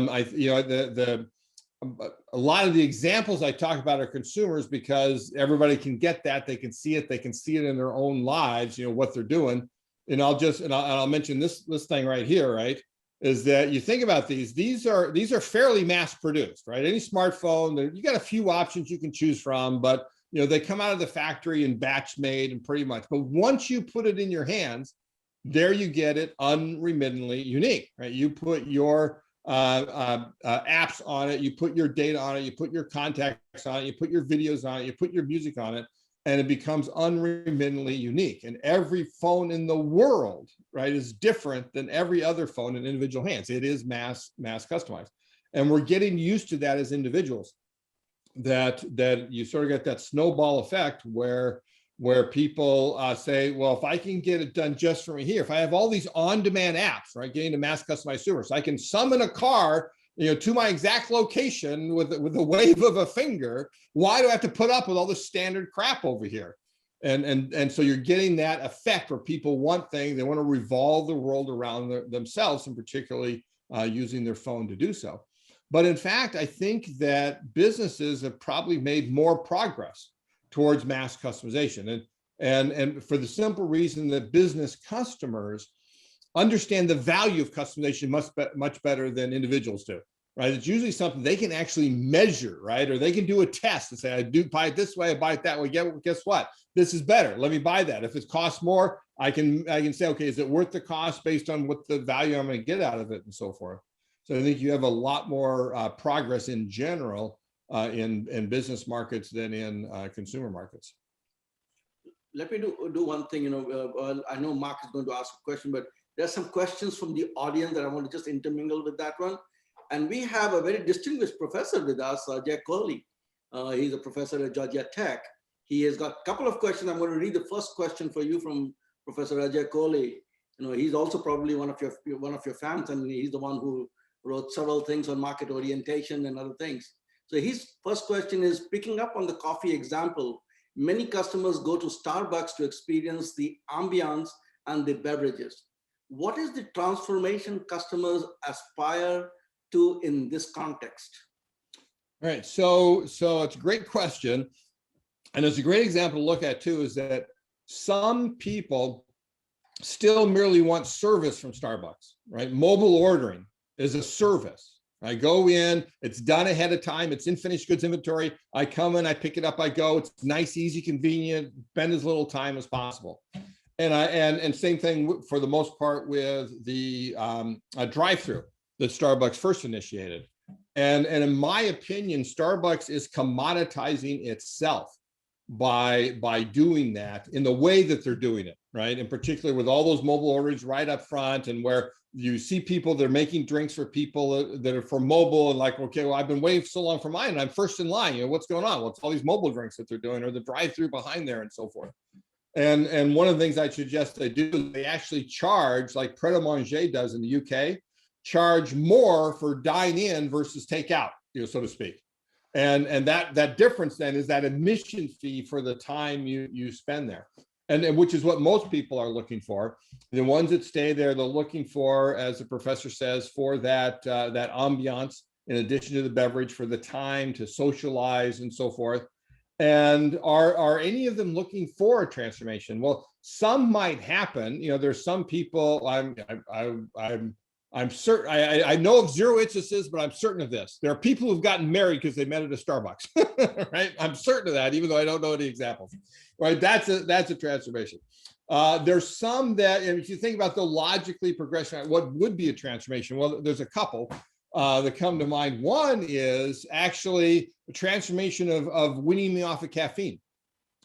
lot of the examples I talk about are consumers, because everybody can get that. They can see it. They can see it in their own lives, what they're doing. And I'll mention this thing right here, right? Is that you think about these are fairly mass produced, right? Any smartphone, you got a few options you can choose from, but they come out of the factory and batch made and pretty much. But once you put it in your hands, there you get it unremittingly unique, right? You put your apps on it, you put your data on it, you put your contacts on it, you put your videos on it, you put your music on it, and it becomes unremittingly unique. And every phone in the world, right, is different than every other phone in individual hands. It is mass customized. And we're getting used to that as individuals, that you sort of get that snowball effect where people say, well, if I can get it done just for me here, if I have all these on-demand apps, right, getting to mass customized service, I can summon a car, to my exact location with the wave of a finger. Why do I have to put up with all this standard crap over here? And so you're getting that effect where people want things, they want to revolve the world around themselves, and particularly using their phone to do so. But in fact, I think that businesses have probably made more progress towards mass customization, and for the simple reason that business customers understand the value of customization much better than individuals do, right? It's usually something they can actually measure, right? Or they can do a test and say, I do buy it this way, I buy it that way. Guess what? This is better. Let me buy that. If it costs more, I can say, okay, is it worth the cost based on what the value I'm going to get out of it and so forth. So I think you have a lot more progress in general in business markets than in consumer markets. Let me do one thing. I know Mark is going to ask a question, but there are some questions from the audience that I want to just intermingle with that one. And we have a very distinguished professor with us, Jay Coley. He's a professor at Georgia Tech. He has got a couple of questions. I'm going to read the first question for you from Professor Ajay Kohli. He's also probably one of your fans, and he's the one who wrote several things on market orientation and other things. So his first question is, picking up on the coffee example, many customers go to Starbucks to experience the ambiance and the beverages. What is the transformation customers aspire to in this context? All right, so it's a great question. And it's a great example to look at too, is that some people still merely want service from Starbucks, right? Mobile ordering is a service. I go in, it's done ahead of time, it's in finished goods inventory. I come in, I pick it up, I go. It's nice, easy, convenient, spend as little time as possible. And same thing for the most part with the drive-through that Starbucks first initiated. And in my opinion, Starbucks is commoditizing itself by doing that in the way that they're doing it, right? In particular with all those mobile orders right up front, and where you see people, they're making drinks for people that are for mobile, and like, okay, well, I've been waiting so long for mine and I'm first in line, what's going on? Well, it's all these mobile drinks that they're doing, or the drive-through behind there and so forth. And one of the things I suggest they do, they actually charge, like Pret a Manger does in the UK, charge more for dine-in versus takeout, so to speak. And that difference then is that admission fee for the time you spend there. And which is what most people are looking for. The ones that stay there, they're looking for, as the professor says, for that ambiance, in addition to the beverage, for the time to socialize and so forth. And are any of them looking for a transformation? Well, some might happen. There's some people, I'm certain, I know of zero instances, but I'm certain of this. There are people who've gotten married because they met at a Starbucks, right? I'm certain of that, even though I don't know any examples, right? That's a transformation. There's some that, and if you think about the logically progression, what would be a transformation? Well, there's a couple that come to mind. One is actually a transformation of weaning me off of caffeine.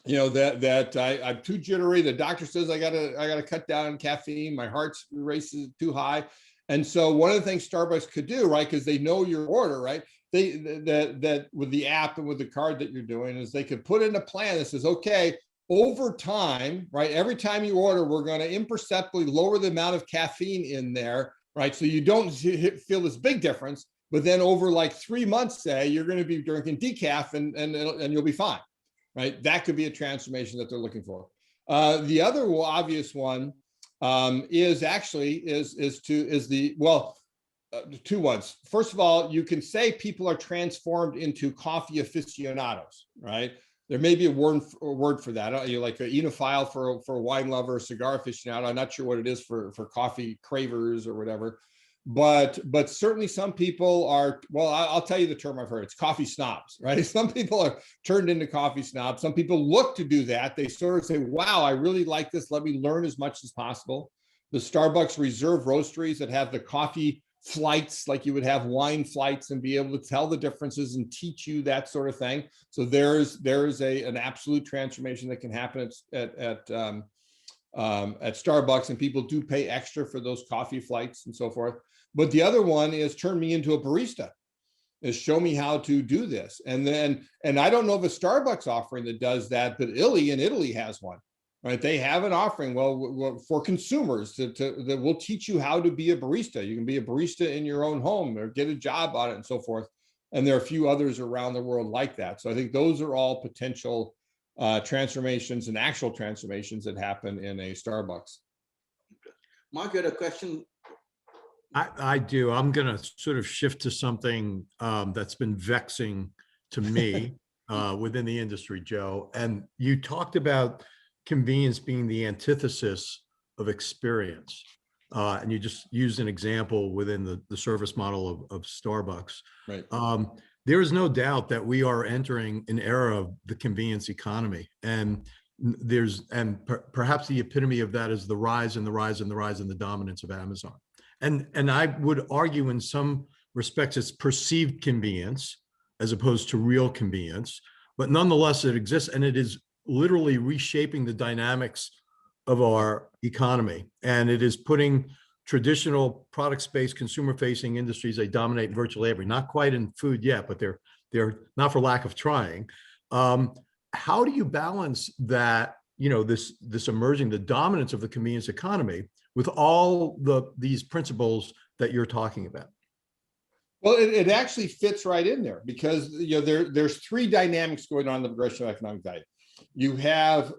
That I'm too jittery. The doctor says I gotta cut down on caffeine. My heart's races too high. And so one of the things Starbucks could do, right, because they know your order, right? That with the app and with the card that you're doing, is they could put in a plan that says, okay, over time, right, every time you order, we're going to imperceptibly lower the amount of caffeine in there, right? So you don't feel this big difference, but then over like 3 months, say, you're going to be drinking decaf and you'll be fine, right? That could be a transformation that they're looking for. The other obvious one is two ones. First of all, you can say people are transformed into coffee aficionados, right? There may be a word for that. Like an enophile for a wine lover, a cigar aficionado. I'm not sure what it is for coffee cravers or whatever. But certainly some people are, well, I'll tell you the term I've heard. It's coffee snobs, right? Some people are turned into coffee snobs. Some people look to do that. They sort of say, wow, I really like this. Let me learn as much as possible. The Starbucks Reserve roasteries that have the coffee flights, like you would have wine flights, and be able to tell the differences and teach you that sort of thing. So there's an absolute transformation that can happen at Starbucks, and people do pay extra for those coffee flights and so forth. But the other one is turn me into a barista, is show me how to do this. And I don't know of a Starbucks offering that does that, but in Italy has one, right? They have an offering, for consumers that will teach you how to be a barista. You can be a barista in your own home or get a job on it and so forth. And there are a few others around the world like that. So I think those are all potential transformations and actual transformations that happen in a Starbucks. Mark, you had a question? I do. I'm going to sort of shift to something that's been vexing to me within the industry, Joe. And you talked about convenience being the antithesis of experience. And you just used an example within the service model of Starbucks. Right. There is no doubt that we are entering an era of the convenience economy. And perhaps the epitome of that is the rise and the dominance of Amazon. And I would argue in some respects, it's perceived convenience as opposed to real convenience, but nonetheless, it exists, and it is literally reshaping the dynamics of our economy. And it is putting traditional product-based consumer-facing industries, they dominate virtually every, not quite in food yet, but they're not for lack of trying. How do you balance that, this emerging, the dominance of the convenience economy with all these principles that you're talking about? Well, it actually fits right in there because there's three dynamics going on in the progression of economic value. You'll have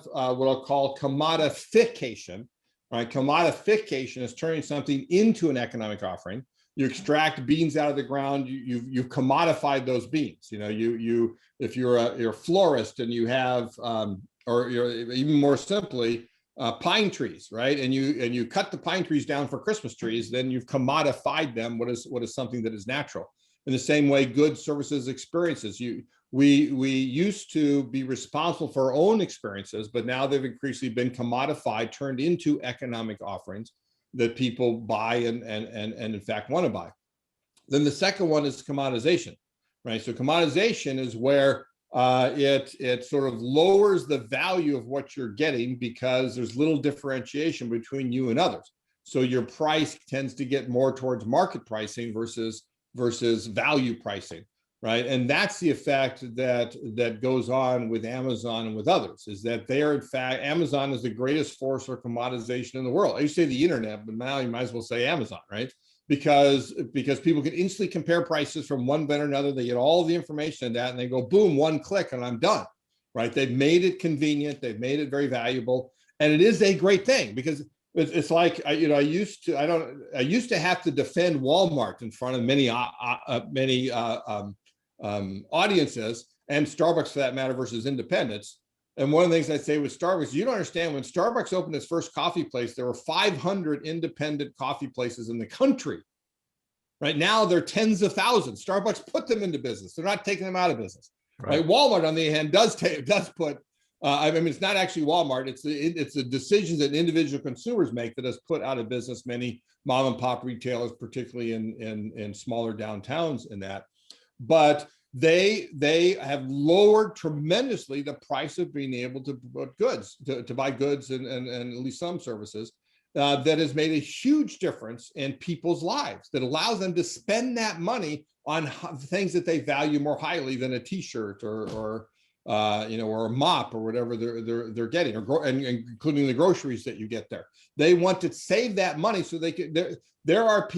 what I'll call commodification. Right, commodification is turning something into an economic offering. You extract beans out of the ground. You've commodified those beans. If you're a florist and you have, or even more simply, pine trees, right? And you cut the pine trees down for Christmas trees, then you've commodified them. What is something that is natural? In the same way, goods, services, experiences. We used to be responsible for our own experiences, but now they've increasingly been commodified, turned into economic offerings that people buy and in fact want to buy. Then the second one is commodization, right? So commodization is where it sort of lowers the value of what you're getting because there's little differentiation between you and others. So your price tends to get more towards market pricing versus value pricing, right? And that's the effect that goes on with Amazon and with others, is that they are, in fact, Amazon is the greatest force for commodization in the world. I used to say the internet, but now you might as well say Amazon, right? Because people can instantly compare prices from one vendor to another. They get all the information in that and they go, boom, one click and I'm done, right? They've made it convenient. They've made it very valuable. And it is a great thing because it's like, I used to have to defend Walmart in front of many audiences, and Starbucks for that matter, versus independents. And one of the things I say with Starbucks, you don't understand, when Starbucks opened its first coffee place, there were 500 independent coffee places in the country. Right now, there are tens of thousands. Starbucks put them into business. They're not taking them out of business. Right? Walmart, on the other hand, does put. It's not actually Walmart. It's the decisions that individual consumers make that has put out of business many mom and pop retailers, particularly in smaller downtowns. In that, but they have lowered tremendously the price of being able to put goods, to buy goods and at least some services. That has made a huge difference in people's lives, that allows them to spend that money on things that they value more highly than a T-shirt or a mop or whatever they're getting, and including the groceries that you get there. They want to save that money so they can. There are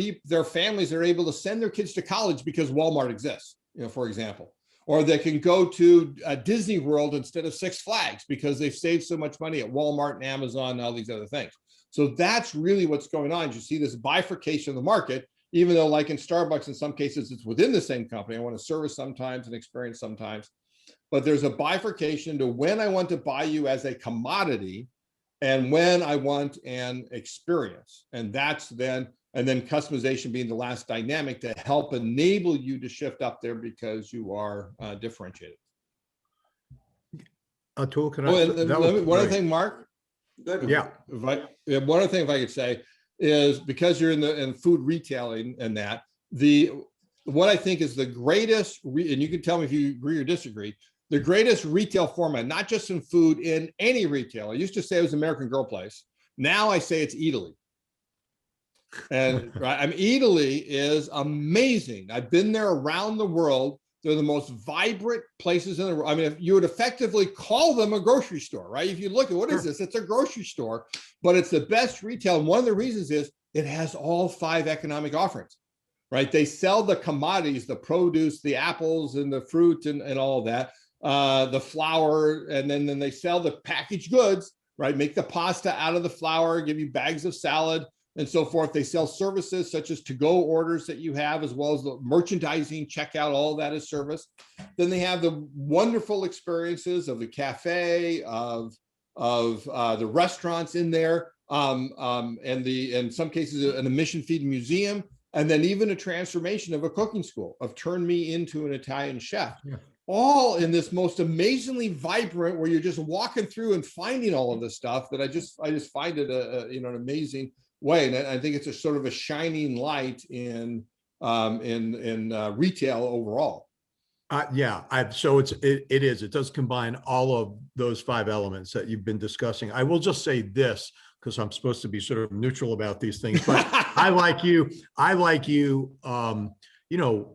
families that are able to send their kids to college because Walmart exists, for example, or they can go to Disney World instead of Six Flags because they've saved so much money at Walmart and Amazon and all these other things. So that's really what's going on. You see this bifurcation of the market, even though, like in Starbucks, in some cases, it's within the same company. I want a service sometimes and experience sometimes. But there's a bifurcation to when I want to buy you as a commodity and when I want an experience. And then customization being the last dynamic to help enable you to shift up there because you are differentiated. Atul, can one other thing, Mark? Yeah. One other thing, if I could say, is because you're in food retailing and that, what I think is the greatest, and you can tell me if you agree or disagree, the greatest retail format, not just in food, in any retail. I used to say it was American Girl Place. Now I say it's Eataly. And Eataly is amazing. I've been there around the world. They're the most vibrant places in the world. I mean, if you would effectively call them a grocery store, right? If you look at what is this, it's a grocery store, but it's the best retail. And one of the reasons is it has all 5 economic offerings, right? They sell the commodities, the produce, the apples and the fruit and all of that, the flour, and then they sell the packaged goods, right? Make the pasta out of the flour, give you bags of salad and so forth. They sell services such as to-go orders that you have, as well as the merchandising, checkout, all of that is service. Then they have the wonderful experiences of the cafe, of the restaurants in there, and in some cases an admission fee museum, and then even a transformation of a cooking school, of turn me into an Italian chef. Yeah. All in this most amazingly vibrant, where you're just walking through and finding all of this stuff that I just find it an amazing way. And I think it's a sort of a shining light in retail overall. Yeah, so it does combine all of those 5 elements that you've been discussing. I will just say this, because I'm supposed to be sort of neutral about these things, but I like you,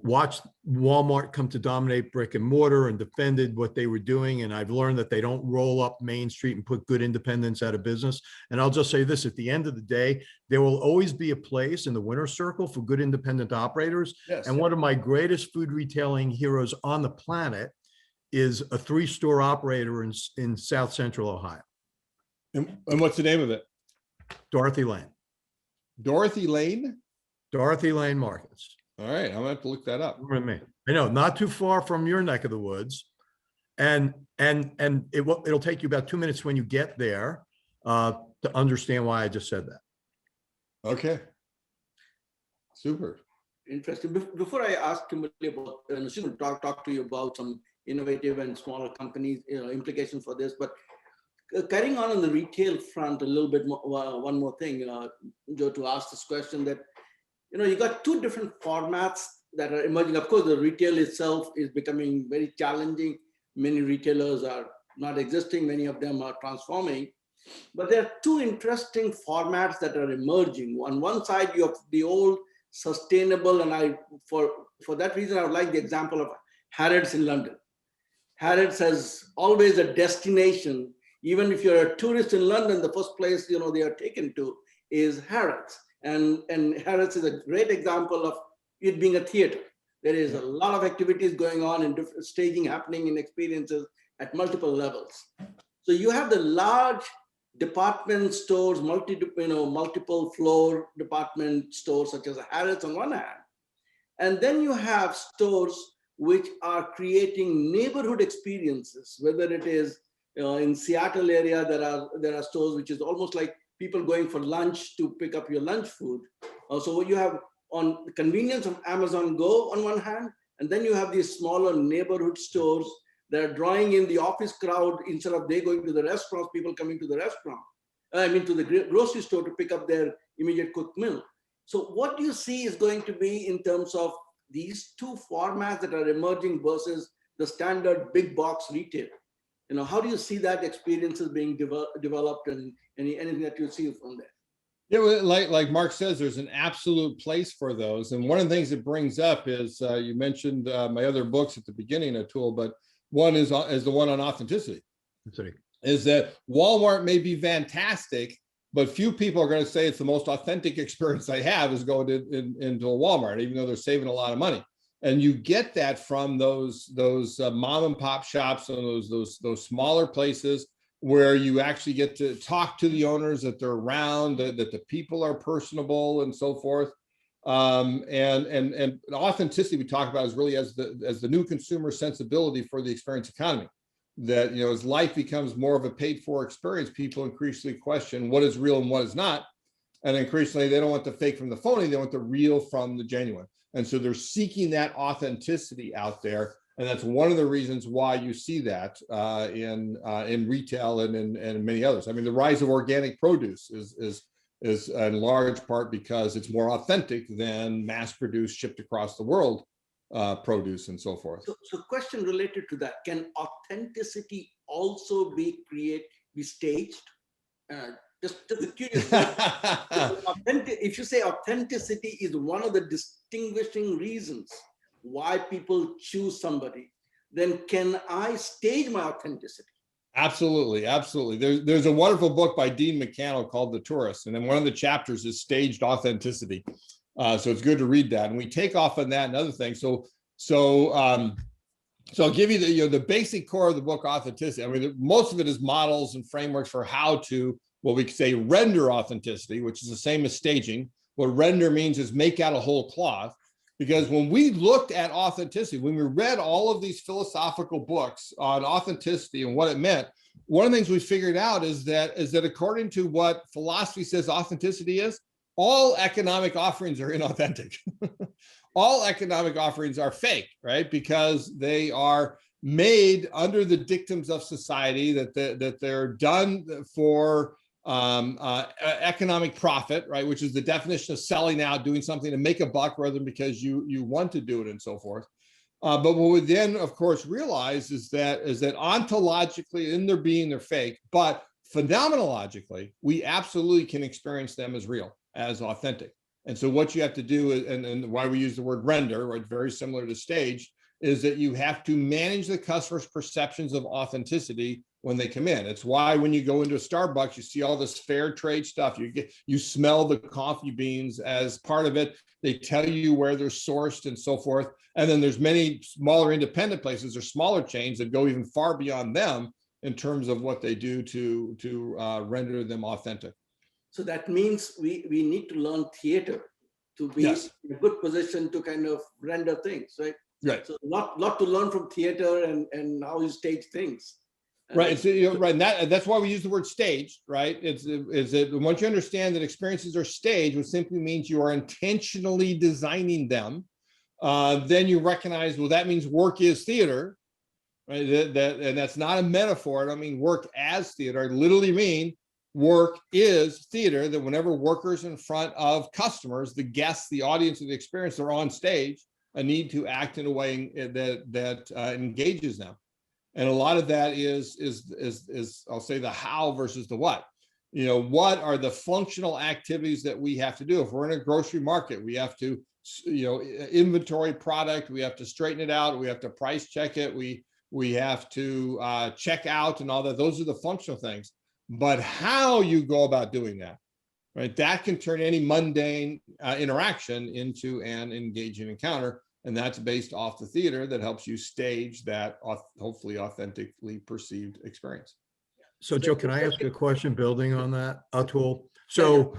watched Walmart come to dominate brick and mortar and defended what they were doing. And I've learned that they don't roll up Main Street and put good independents out of business. And I'll just say this, at the end of the day, there will always be a place in the winner's circle for good independent operators. Yes. And one of my greatest food retailing heroes on the planet is a 3-store operator in South Central Ohio. And what's the name of it? Dorothy Lane. Dorothy Lane? Dorothy Lane Markets. All right, I'm gonna have to look that up. With me. I know, not too far from your neck of the woods. And it'll take you about 2 minutes when you get there to understand why I just said that. Okay. Super. Interesting. Before I ask Kimberly about, she's going to talk to you about some innovative and smaller companies, implications for this, but carrying on the retail front a little bit more, one more thing, Joe, to ask this question that, you got 2 different formats that are emerging. Of course, the retail itself is becoming very challenging. Many retailers are not existing. Many of them are transforming. But there are 2 interesting formats that are emerging. On one side, you have the old sustainable, and for that reason, I would like the example of Harrods in London. Harrods has always a destination. Even if you're a tourist in London, the first place they are taken to is Harrods. And Harrods is a great example of it being a theater. There is a lot of activities going on and different staging happening in experiences at multiple levels. So you have the large department stores, multiple floor department stores such as Harrods on one hand. And then you have stores which are creating neighborhood experiences, whether it is in Seattle area, there are stores which is almost like people going for lunch to pick up your lunch food. So what you have on the convenience of Amazon Go on one hand, and then you have these smaller neighborhood stores that are drawing in the office crowd instead of they going to the restaurants, people coming to the restaurant. To the grocery store to pick up their immediate cooked meal. So what do you see is going to be in terms of these 2 formats that are emerging versus the standard big box retail? How do you see that experiences being developed and anything that you see from there? Yeah, well, like Mark says, there's an absolute place for those. And one of the things it brings up is, you mentioned my other books at the beginning, Atul, but one is the one on authenticity. Sorry. Is that Walmart may be fantastic, but few people are going to say it's the most authentic experience they have is going into a Walmart, even though they're saving a lot of money. And you get that from those mom and pop shops and those smaller places where you actually get to talk to the owners, that they're around, that the people are personable and so forth. And authenticity we talk about is really as the new consumer sensibility for the experience economy. That as life becomes more of a paid-for experience, people increasingly question what is real and what is not, and increasingly they don't want the fake from the phony; they want the real from the genuine. And so they're seeking that authenticity out there, and that's one of the reasons why you see that in retail and in many others. I mean, the rise of organic produce is in large part because it's more authentic than mass-produced, shipped across the world produce and so forth. So question related to that, can authenticity also be staged? Just curious. If you say authenticity is one of the distinguishing reasons why people choose somebody, then can I stage my authenticity? Absolutely, absolutely. There's a wonderful book by Dean McCannell called The Tourist, and then one of the chapters is staged authenticity. So it's good to read that, and we take off on that and other things. So I'll give you the basic core of the book, authenticity. I mean, most of it is models and frameworks for how to, what we could say, render authenticity, which is the same as staging. What render means is make out a whole cloth. Because when we looked at authenticity, when we read all of these philosophical books on authenticity and what it meant, one of the things we figured out is that according to what philosophy says authenticity is, all economic offerings are inauthentic. All economic offerings are fake, right? Because they are made under the dictums of society, that they're done for economic profit, right, which is the definition of selling out, doing something to make a buck rather than because you want to do it and so forth. But what we then, of course, realize is that ontologically, in their being, they're fake, but phenomenologically, we absolutely can experience them as real, as authentic. And so what you have to do, and why we use the word render, right, very similar to stage, is that you have to manage the customer's perceptions of authenticity when they come in. It's why when you go into a Starbucks, you see all this fair trade stuff. You smell the coffee beans as part of it. They tell you where they're sourced and so forth. And then there's many smaller independent places or smaller chains that go even far beyond them in terms of what they do to render them authentic. So that means we need to learn theater to be Yes. in a good position to kind of render things, right? Right. So lot to learn from theater and how you stage things. Right. So, right. And that's why we use the word staged, right? Is that once you understand that experiences are staged, which simply means you are intentionally designing them, then you recognize, well, that means work is theater, right? And that's not a metaphor. I don't mean work as theater. I literally mean work is theater, that whenever workers in front of customers, the guests, the audience of the experience, are on stage, I need to act in a way that engages them. And a lot of that is I'll say the how versus the what. What are the functional activities that we have to do? If we're in a grocery market, we have to, inventory product, we have to straighten it out, we have to price check it, we have to check out and all that. Those are the functional things. But how you go about doing that, right? That can turn any mundane interaction into an engaging encounter. And that's based off the theater that helps you stage that hopefully authentically perceived experience. So Joe, can I ask a question building on that, Atul? So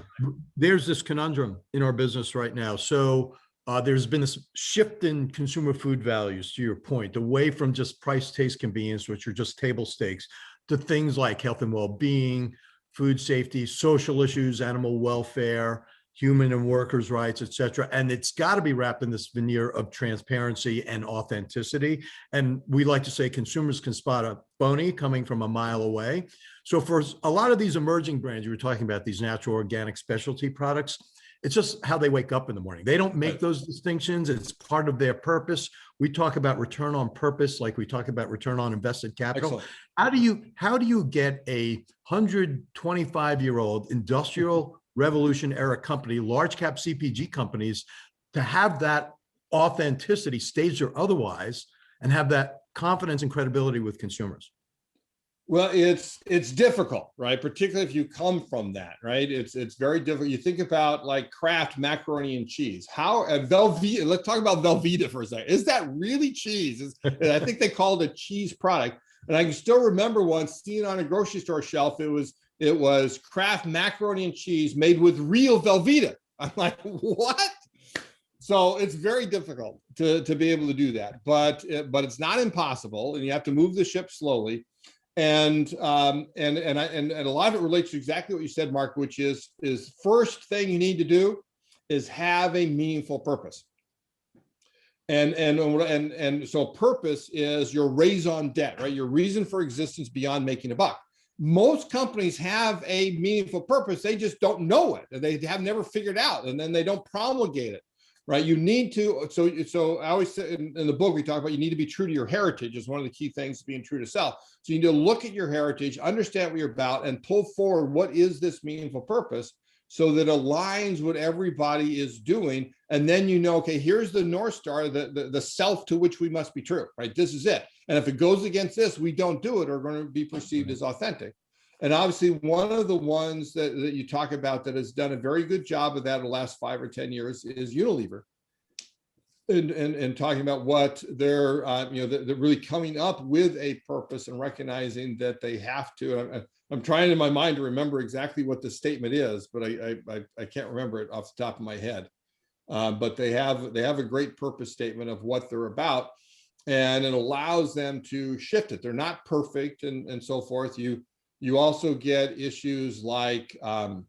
there's this conundrum in our business right now. So there's been this shift in consumer food values, to your point, away from just price, taste, convenience, which are just table stakes, to things like health and well-being, food safety, social issues, animal welfare, human and workers' rights, et cetera. And it's got to be wrapped in this veneer of transparency and authenticity. And we like to say consumers can spot a phony coming from a mile away. So for a lot of these emerging brands, you were talking about these natural organic specialty products, it's just how they wake up in the morning. They don't make those distinctions. It's part of their purpose. We talk about return on purpose, like we talk about return on invested capital. Excellent. How do you get a 125-year-old industrial revolution era company, large cap CPG companies, to have that authenticity, staged or otherwise, and have that confidence and credibility with consumers? Well, it's difficult, right? Particularly if you come from that, right? It's very difficult. You think about like Kraft macaroni and cheese. How Velveeta? Let's talk about Velveeta for a second. Is that really cheese? I think they called it a cheese product. And I can still remember once seeing on a grocery store shelf, it was Kraft macaroni and cheese made with real Velveeta. I'm like, what? So it's very difficult to be able to do that, but it's not impossible, and you have to move the ship slowly. And a lot of it relates to exactly what you said, Mark, which is first thing you need to do is have a meaningful purpose. And so purpose is your raison d'etre, right? Your reason for existence beyond making a buck. Most companies have a meaningful purpose. They just don't know it. They have never figured out, and then they don't promulgate it, right? You need to, so I always say in the book, we talk about you need to be true to your heritage is one of the key things to being true to self. So you need to look at your heritage, understand what you're about, and pull forward what is this meaningful purpose so that aligns what everybody is doing. And then you know, okay, here's the North Star, the self to which we must be true, right? This is it. And if it goes against this, we don't do it or are going to be perceived as authentic. And obviously, one of the ones that you talk about that has done a very good job of that in the last 5 or 10 years is Unilever. And talking about what they're, they're really coming up with a purpose and recognizing that they have to. I'm trying in my mind to remember exactly what the statement is, but I can't remember it off the top of my head. But they have a great purpose statement of what they're about, and it allows them to shift it. They're not perfect and so forth. You also get issues like Unilever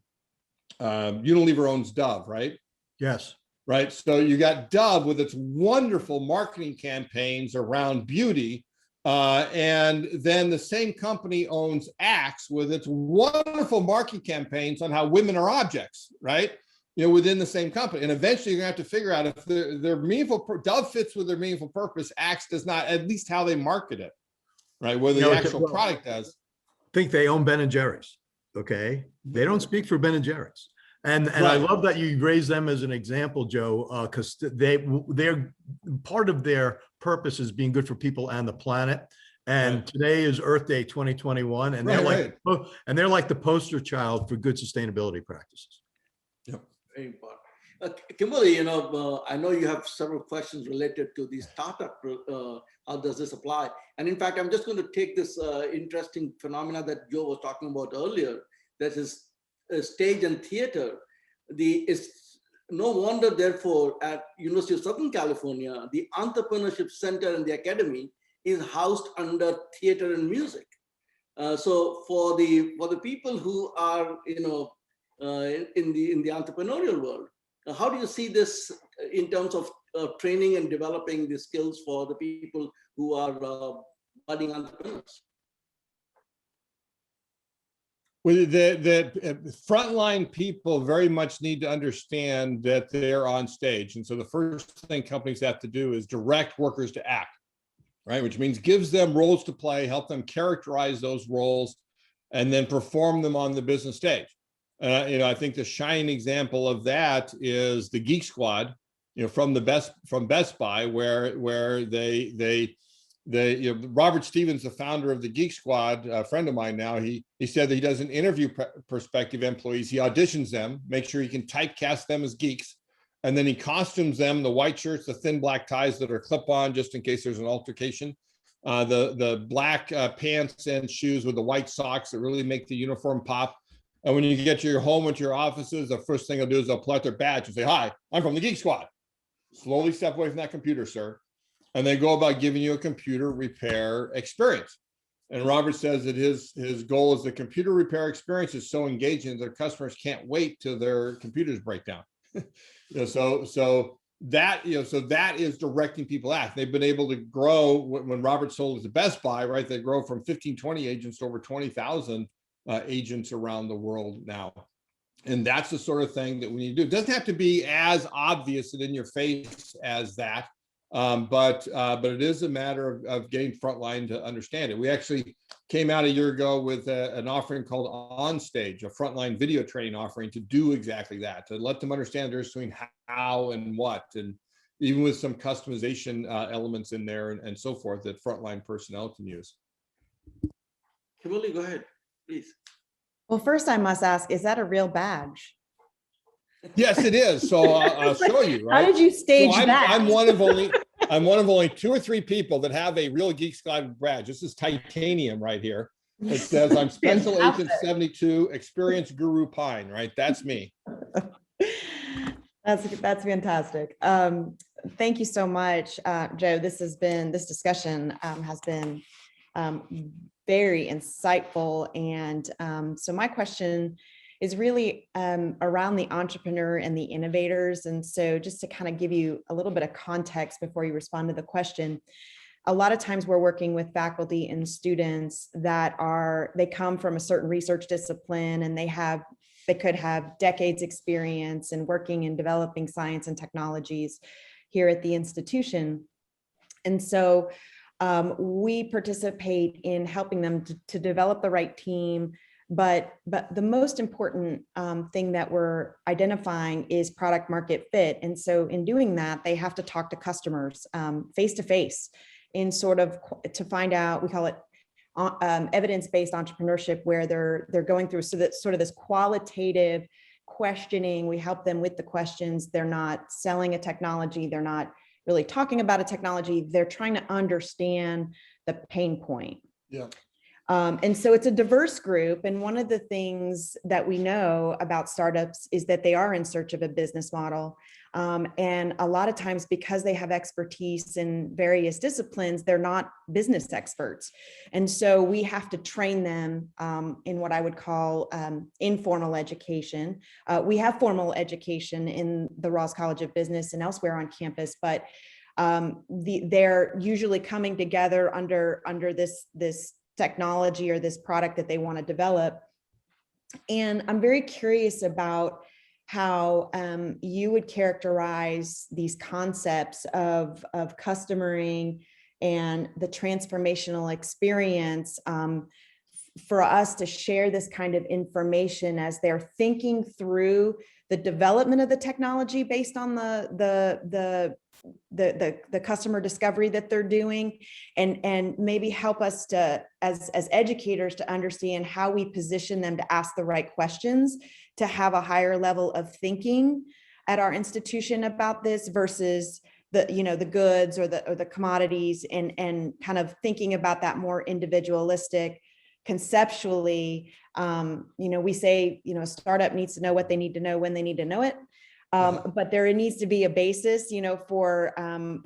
owns Dove, right? Yes. Right. So you got Dove with its wonderful marketing campaigns around beauty, And then the same company owns Axe with its wonderful marketing campaigns on how women are objects, right? Within the same company. And eventually you're gonna have to figure out if their meaningful, Dove fits with their meaningful purpose, Axe does not, at least how they market it, right? Whether the actual product does. Think they own Ben and Jerry's, okay? They don't speak for Ben and Jerry's. And I love that you raise them as an example, Joe, because they're part of their purpose is being good for people and the planet. And today is Earth Day 2021, and they're like the poster child for good sustainability practices. Yep. Very important. Kimberly, I know you have several questions related to the startup. How does this apply? And in fact, I'm just going to take this interesting phenomena that Joe was talking about earlier, that is stage and theater. It's no wonder, therefore, at University of Southern California, the Entrepreneurship Center and the Academy is housed under theater and music. So for the people who are in the entrepreneurial world, how do you see this in terms of training and developing the skills for the people who are budding entrepreneurs? Well, the frontline people very much need to understand that they're on stage. And so the first thing companies have to do is direct workers to act, right? Which means gives them roles to play, help them characterize those roles, and then perform them on the business stage. I think the shining example of that is the Geek Squad, from Best Buy, where they Robert Stevens, the founder of the Geek Squad, a friend of mine now, he said that he doesn't interview prospective employees. He auditions them, make sure he can typecast them as geeks, and then he costumes them, the white shirts, the thin black ties that are clip-on just in case there's an altercation, the black pants and shoes with the white socks that really make the uniform pop. And when you get to your home or to your offices, the first thing they'll do is they'll pull out their badge and say, "Hi, I'm from the Geek Squad." Slowly step away from that computer, sir. And they go about giving you a computer repair experience. And Robert says that his goal is the computer repair experience is so engaging that their customers can't wait till their computers break down. So that is directing people act. They've been able to grow when Robert sold it to Best Buy, right? They grow from 15, 20 agents to over 20,000 agents around the world now. And that's the sort of thing that we need to do. It doesn't have to be as obvious and in your face as that. But it is a matter of getting frontline to understand it. We actually came out a year ago with an offering called OnStage, a frontline video training offering to do exactly that, to let them understand they're doing how and what, and even with some customization elements in there and so forth that frontline personnel can use. Kimberly, go ahead, please. Well, first I must ask, is that a real badge? Yes, it is. So I'll show you. Right? How did you stage that? I'm one of only 2 or 3 people that have a real Geek Squad badge. This is titanium right here. It says I'm Special Agent 72, Experienced Guru Pine. Right, that's me. That's fantastic. Thank you so much, Joe. This discussion has been very insightful. And so my question is really around the entrepreneur and the innovators. And so just to kind of give you a little bit of context before you respond to the question, a lot of times we're working with faculty and students that they come from a certain research discipline, and they could have decades experience in working and developing science and technologies here at the institution. And so we participate in helping them to develop the right team. But the most important thing that we're identifying is product market fit. And so in doing that, they have to talk to customers face to face in sort of to find out, we call it evidence-based entrepreneurship, where they're going through sort of this qualitative questioning. We help them with the questions. They're not selling a technology. They're not really talking about a technology. They're trying to understand the pain point. Yeah. And so it's a diverse group. And one of the things that we know about startups is that they are in search of a business model. And a lot of times, because they have expertise in various disciplines, they're not business experts. And so we have to train them in what I would call informal education. We have formal education in the Rawls College of Business and elsewhere on campus, but they're usually coming together under this technology or this product that they want to develop. And I'm very curious about how you would characterize these concepts of customering and the transformational experience for us to share this kind of information as they're thinking through the development of the technology based on the customer discovery that they're doing, and maybe help us to, as educators, to understand how we position them to ask the right questions, to have a higher level of thinking at our institution about this versus the goods or the commodities, and kind of thinking about that more individualistic conceptually. We say, a startup needs to know what they need to know when they need to know it. But there needs to be a basis, for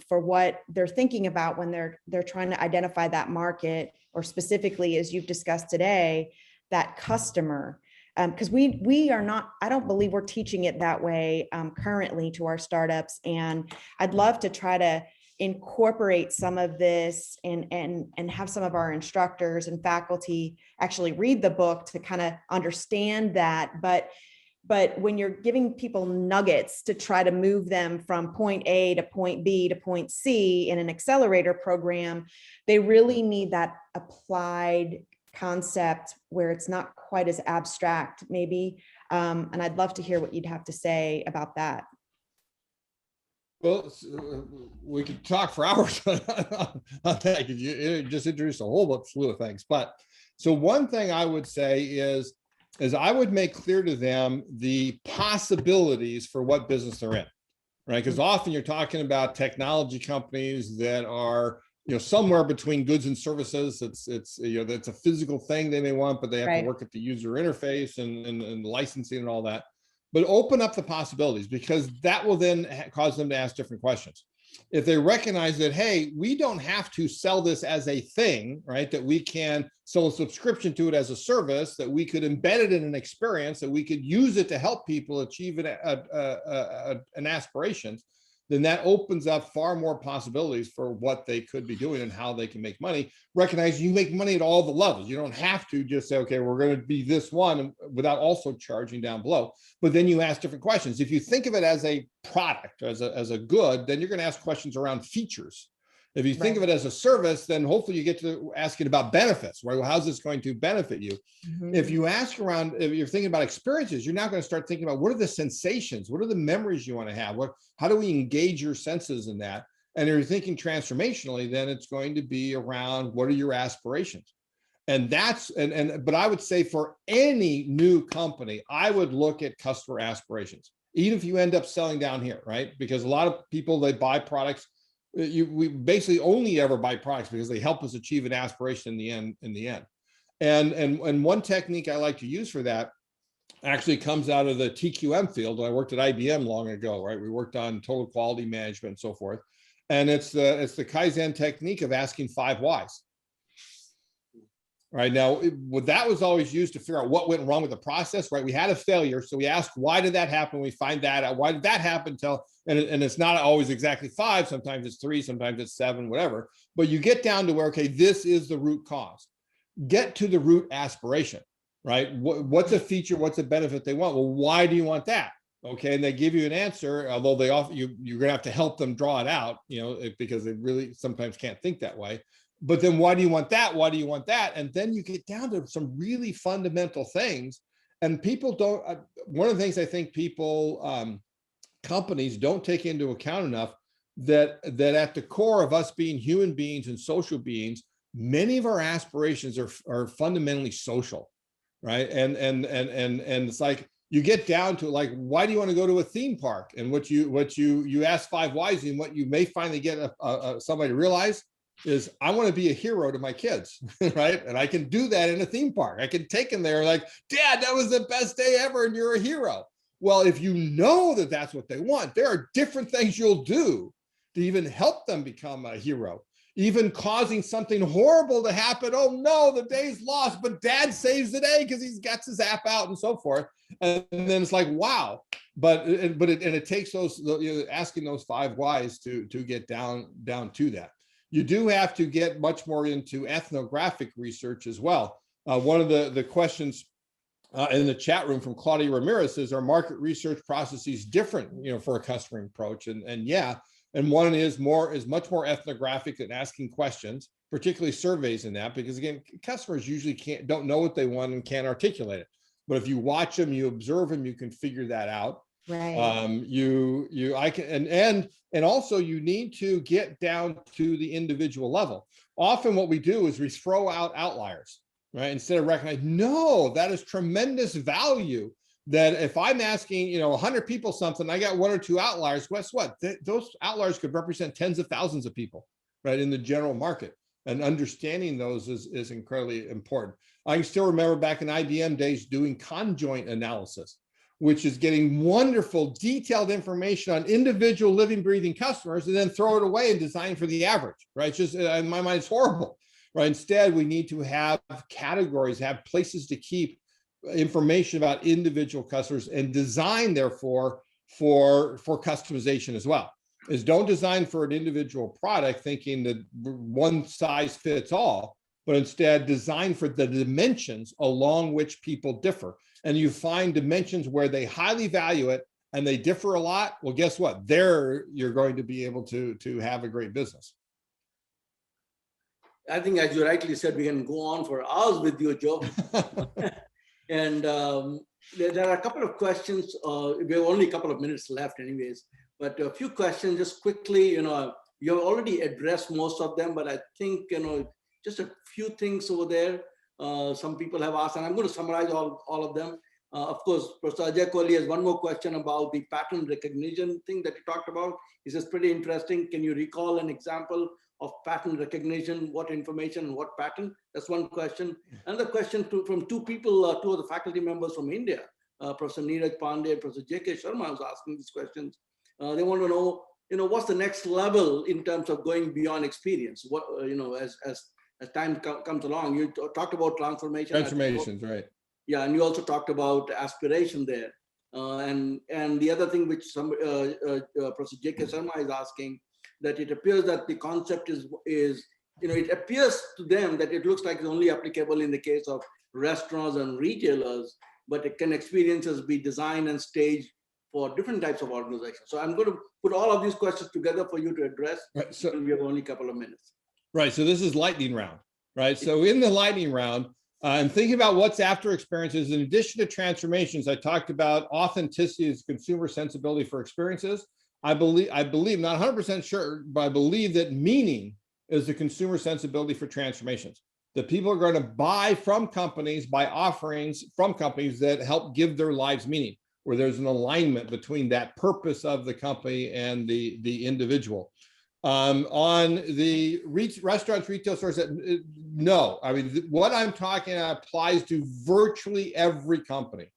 what they're thinking about when they're trying to identify that market, or specifically, as you've discussed today, that customer. Because we are not, I don't believe we're teaching it that way currently to our startups. And I'd love to try to incorporate some of this and have some of our instructors and faculty actually read the book to kind of understand that. But when you're giving people nuggets to try to move them from point A to point B to point C in an accelerator program, they really need that applied concept where it's not quite as abstract, maybe. And I'd love to hear what you'd have to say about that. Well, we could talk for hours on that, because you just introduced a whole slew of things. But so one thing I would say is I would make clear to them the possibilities for what business they're in, right? Because often you're talking about technology companies that are, somewhere between goods and services. It's that's a physical thing they may want, but they have to work at the user interface and licensing and all that. But open up the possibilities, because that will then cause them to ask different questions. If they recognize that, hey, we don't have to sell this as a thing, right? That we can sell a subscription to it as a service, that we could embed it in an experience, that we could use it to help people achieve an aspiration, then that opens up far more possibilities for what they could be doing and how they can make money. Recognize you make money at all the levels. You don't have to just say, okay, we're going to be this one without also charging down below. But then you ask different questions. If you think of it as a product, as a good, then you're going to ask questions around features. If you think of it as a service, then hopefully you get to asking about benefits, right? Well, how's this going to benefit you? Mm-hmm. If you ask around, if you're thinking about experiences, you're now going to start thinking about what are the sensations? What are the memories you want to have? How do we engage your senses in that? And if you're thinking transformationally, then it's going to be around what are your aspirations? And that's, but I would say for any new company, I would look at customer aspirations, even if you end up selling down here, right? Because a lot of people, they buy products. We basically only ever buy products because they help us achieve an aspiration in the end. And one technique I like to use for that actually comes out of the TQM field. I worked at IBM long ago, right? We worked on total quality management and so forth. And it's the Kaizen technique of asking 5 whys. Right now, that was always used to figure out what went wrong with the process, right? We had a failure, so we asked, why did that happen? We find that out. Why did that happen? And it's not always exactly 5. Sometimes it's 3, sometimes it's 7, whatever. But you get down to where, okay, this is the root cause. Get to the root aspiration, right? What's a feature? What's a benefit they want? Well, why do you want that? Okay, and they give you an answer, although they offer you're going to have to help them draw it out, because they really sometimes can't think that way. But then why do you want that? Why do you want that? And then you get down to some really fundamental things. And people don't, one of the things I think companies don't take into account enough, that at the core of us being human beings and social beings, many of our aspirations are fundamentally social, right? And it's like, you get down to like, why do you want to go to a theme park? And what you ask 5 whys, and what you may finally get somebody to realize is, I want to be a hero to my kids, right? And I can do that in a theme park. I can take them there like, Dad, that was the best day ever, and you're a hero. Well, if you know that that's what they want, there are different things you'll do to even help them become a hero. even causing something horrible to happen. Oh no, the day's lost, but dad saves the day because he's got his app out and so forth. And then it's like, wow. But it takes those, asking those 5 whys to get down to that. You do have to get much more into ethnographic research as well. One of the questions in the chat room from Claudia Ramirez is, are market research processes different, for a customer approach? And yeah, and one is much more ethnographic than asking questions, particularly surveys in that, because again, customers usually don't know what they want and can't articulate it. But if you watch them, you observe them, you can figure that out. Right. And also you need to get down to the individual level. Often what we do is we throw out outliers, right? Instead of recognizing, no, that is tremendous value. That if I'm asking, 100 people something, I got 1 or 2 outliers, guess what? Those outliers could represent tens of thousands of people, right, in the general market. And understanding those is incredibly important. I can still remember back in IBM days doing conjoint analysis, which is getting wonderful detailed information on individual living, breathing customers and then throw it away and design for the average, right? It's just, in my mind, it's horrible, right? Instead, we need to have categories, have places to keep information about individual customers and design, therefore, for customization as well. Is don't design for an individual product thinking that one size fits all, but instead design for the dimensions along which people differ. And you find dimensions where they highly value it and they differ a lot. Well, guess what? There you're going to be able to have a great business. I think, as you rightly said, we can go on for hours with you, Joe. And there are a couple of questions. We have only a couple of minutes left anyways, but a few questions just quickly. You have already addressed most of them, but I think, just a few things over there. Some people have asked, and I'm going to summarize all of them. Of course, Professor Ajay Kohli has one more question about the pattern recognition thing that you talked about. He says, pretty interesting. Can you recall an example of pattern recognition? What information and what pattern? That's one question. Another question from 2 people, 2 of the faculty members from India, Professor Neeraj Pandey and Professor J.K. Sharma was asking these questions. They want to know, what's the next level in terms of going beyond experience? What, as time comes along, you talked about transformation. Transformations, right. Yeah, and you also talked about aspiration there. And the other thing which Professor J.K. Sharma is asking, that it appears that the concept is it appears to them that it looks like it's only applicable in the case of restaurants and retailers, but can experiences be designed and staged for different types of organizations? So I'm going to put all of these questions together for you to address. Right, so we have only a couple of minutes. Right. So this is lightning round, right? So in the lightning round, I'm thinking about what's after experiences. In addition to transformations, I talked about authenticity as consumer sensibility for experiences. I believe, not 100% sure, but I believe that meaning is the consumer sensibility for transformations. That people are going to buy from companies, buy offerings from companies that help give their lives meaning, where there's an alignment between that purpose of the company and the individual. On the restaurants, retail stores, no. I mean, what I'm talking about applies to virtually every company.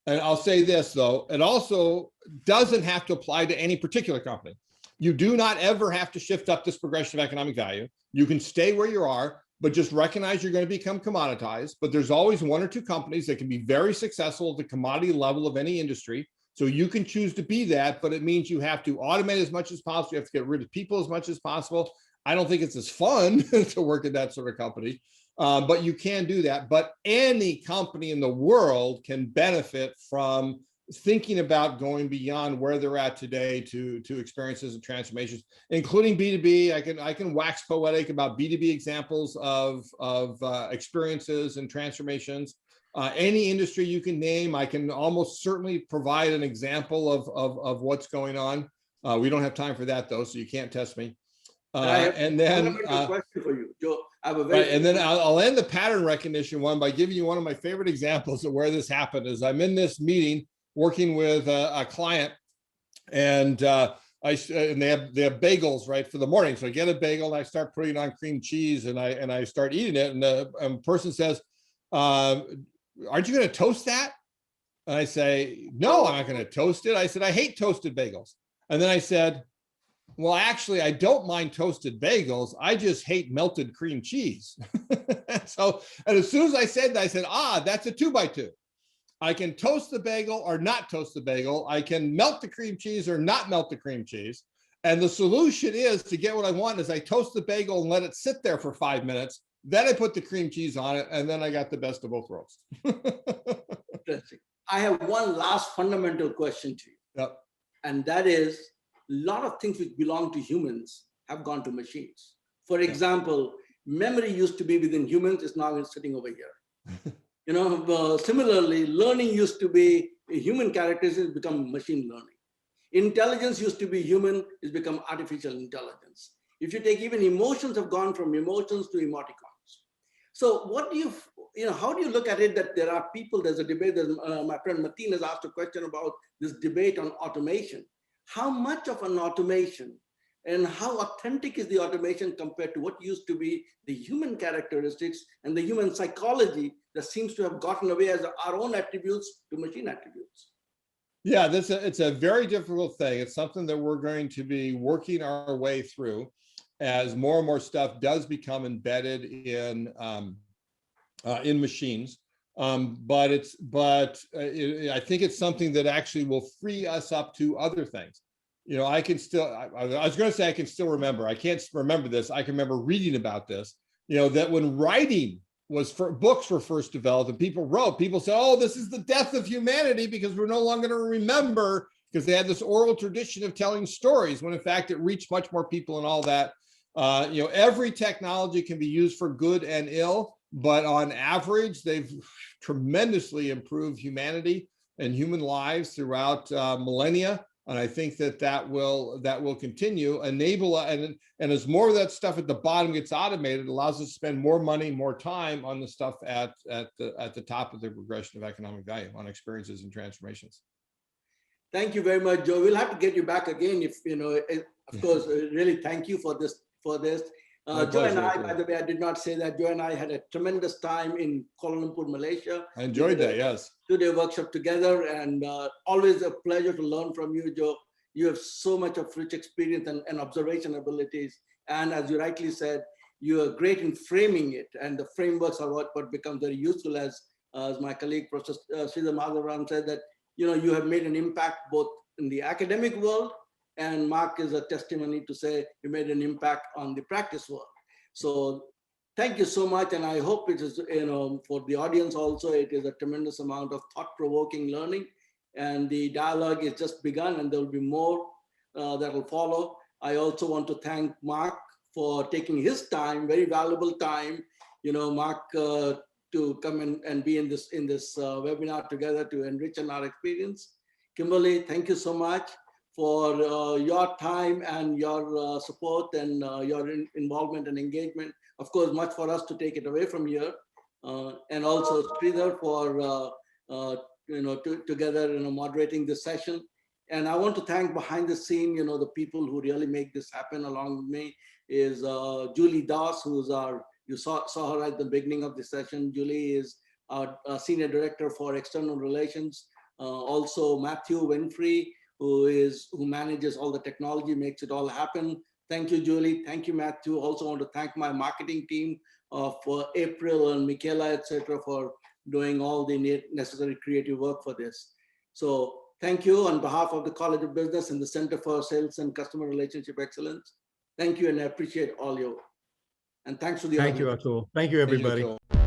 And I'll say this, though, it also doesn't have to apply to any particular company. You do not ever have to shift up this progression of economic value. You can stay where you are, but just recognize you're going to become commoditized. But there's always 1 or 2 companies that can be very successful at the commodity level of any industry. So you can choose to be that, but it means you have to automate as much as possible. You have to get rid of people as much as possible. I don't think it's as fun to work at that sort of company, but you can do that. But any company in the world can benefit from thinking about going beyond where they're at today to experiences and transformations, including B2B. I can wax poetic about B2B examples of experiences and transformations. Any industry you can name, I can almost certainly provide an example of what's going on. We don't have time for that though, so you can't test me. And then question for you, Joe. I have a right, and then I'll end the pattern recognition one by giving you one of my favorite examples of where this happened. Is I'm in this meeting working with a client, and they have bagels right for the morning. So I get a bagel and I start putting on cream cheese and I start eating it, and a person says, aren't you going to toast that? And I say, no, I'm not going to toast it. I said, I hate toasted bagels. And then I said, Well, actually, I don't mind toasted bagels. I just hate melted cream cheese. So, and as soon as I said that, I said, that's a 2x2. I can toast the bagel or not toast the bagel. I can melt the cream cheese or not melt the cream cheese. And the solution is to get what I want is I toast the bagel and let it sit there for 5 minutes. Then I put the cream cheese on it, and then I got the best of both worlds. Interesting. I have one last fundamental question to you. Yep. And that is, a lot of things which belong to humans have gone to machines. For example, memory used to be within humans, is now sitting over here. Similarly, learning used to be a human characteristic, has become machine learning. Intelligence used to be human, it's become artificial intelligence. If you take even emotions have gone from emotions to emoticons. So what do how do you look at it that there are people, there's a debate, my friend Mateen has asked a question about this debate on automation. How much of an automation and how authentic is the automation compared to what used to be the human characteristics and the human psychology that seems to have gotten away as our own attributes to machine attributes? Yeah, it's a very difficult thing. It's something that we're going to be working our way through as more and more stuff does become embedded in machines. But I think it's something that actually will free us up to other things. I can still, I was going to say I can still remember. I can't remember this. I can remember reading about this, that when writing books were first developed and people wrote, people said, oh, this is the death of humanity because we're no longer going to remember, because they had this oral tradition of telling stories, when in fact it reached much more people and all that. Every technology can be used for good and ill, but on average, they've tremendously improved humanity and human lives throughout millennia. And I think that will continue, enable, and as more of that stuff at the bottom gets automated, it allows us to spend more money, more time on the stuff at the top of the progression of economic value, on experiences and transformations. Thank you very much, Joe. We'll have to get you back again if, of course, really thank you for this. Joe and I, by the way, I did not say that. Joe and I had a tremendous time in Kuala Lumpur, Malaysia. I enjoyed that, yes. 2-day workshop together, and always a pleasure to learn from you, Joe. You have so much of rich experience and observation abilities. And as you rightly said, you are great in framing it, and the frameworks are what becomes very useful, as my colleague, Professor Sridhar Madhavan said, that you have made an impact both in the academic world, and Mark is a testimony to say you made an impact on the practice world. So thank you so much. And I hope it is, for the audience also, it is a tremendous amount of thought-provoking learning, and the dialogue is just begun, and there will be more that will follow. I also want to thank Mark for taking his time, very valuable time, Mark, to come and be in this webinar together to enrich in our experience. Kimberly, thank you so much for your time and your support and your involvement and engagement. Of course, much for us to take it away from here. And also Sridhar for, together, moderating this session. And I want to thank behind the scene, the people who really make this happen along with me is Julie Das, who's you saw her at the beginning of the session. Julie is our Senior Director for External Relations. Also Matthew Winfrey, who manages all the technology, makes it all happen. Thank you, Julie. Thank you, Matthew. Also want to thank my marketing team for April and Michaela, etc., for doing all the necessary creative work for this. So thank you on behalf of the College of Business and the Center for Sales and Customer Relationship Excellence. Thank you, and I appreciate all you. And thanks to the audience. Thank you, Atul. Thank you, everybody. Thank you, Atul.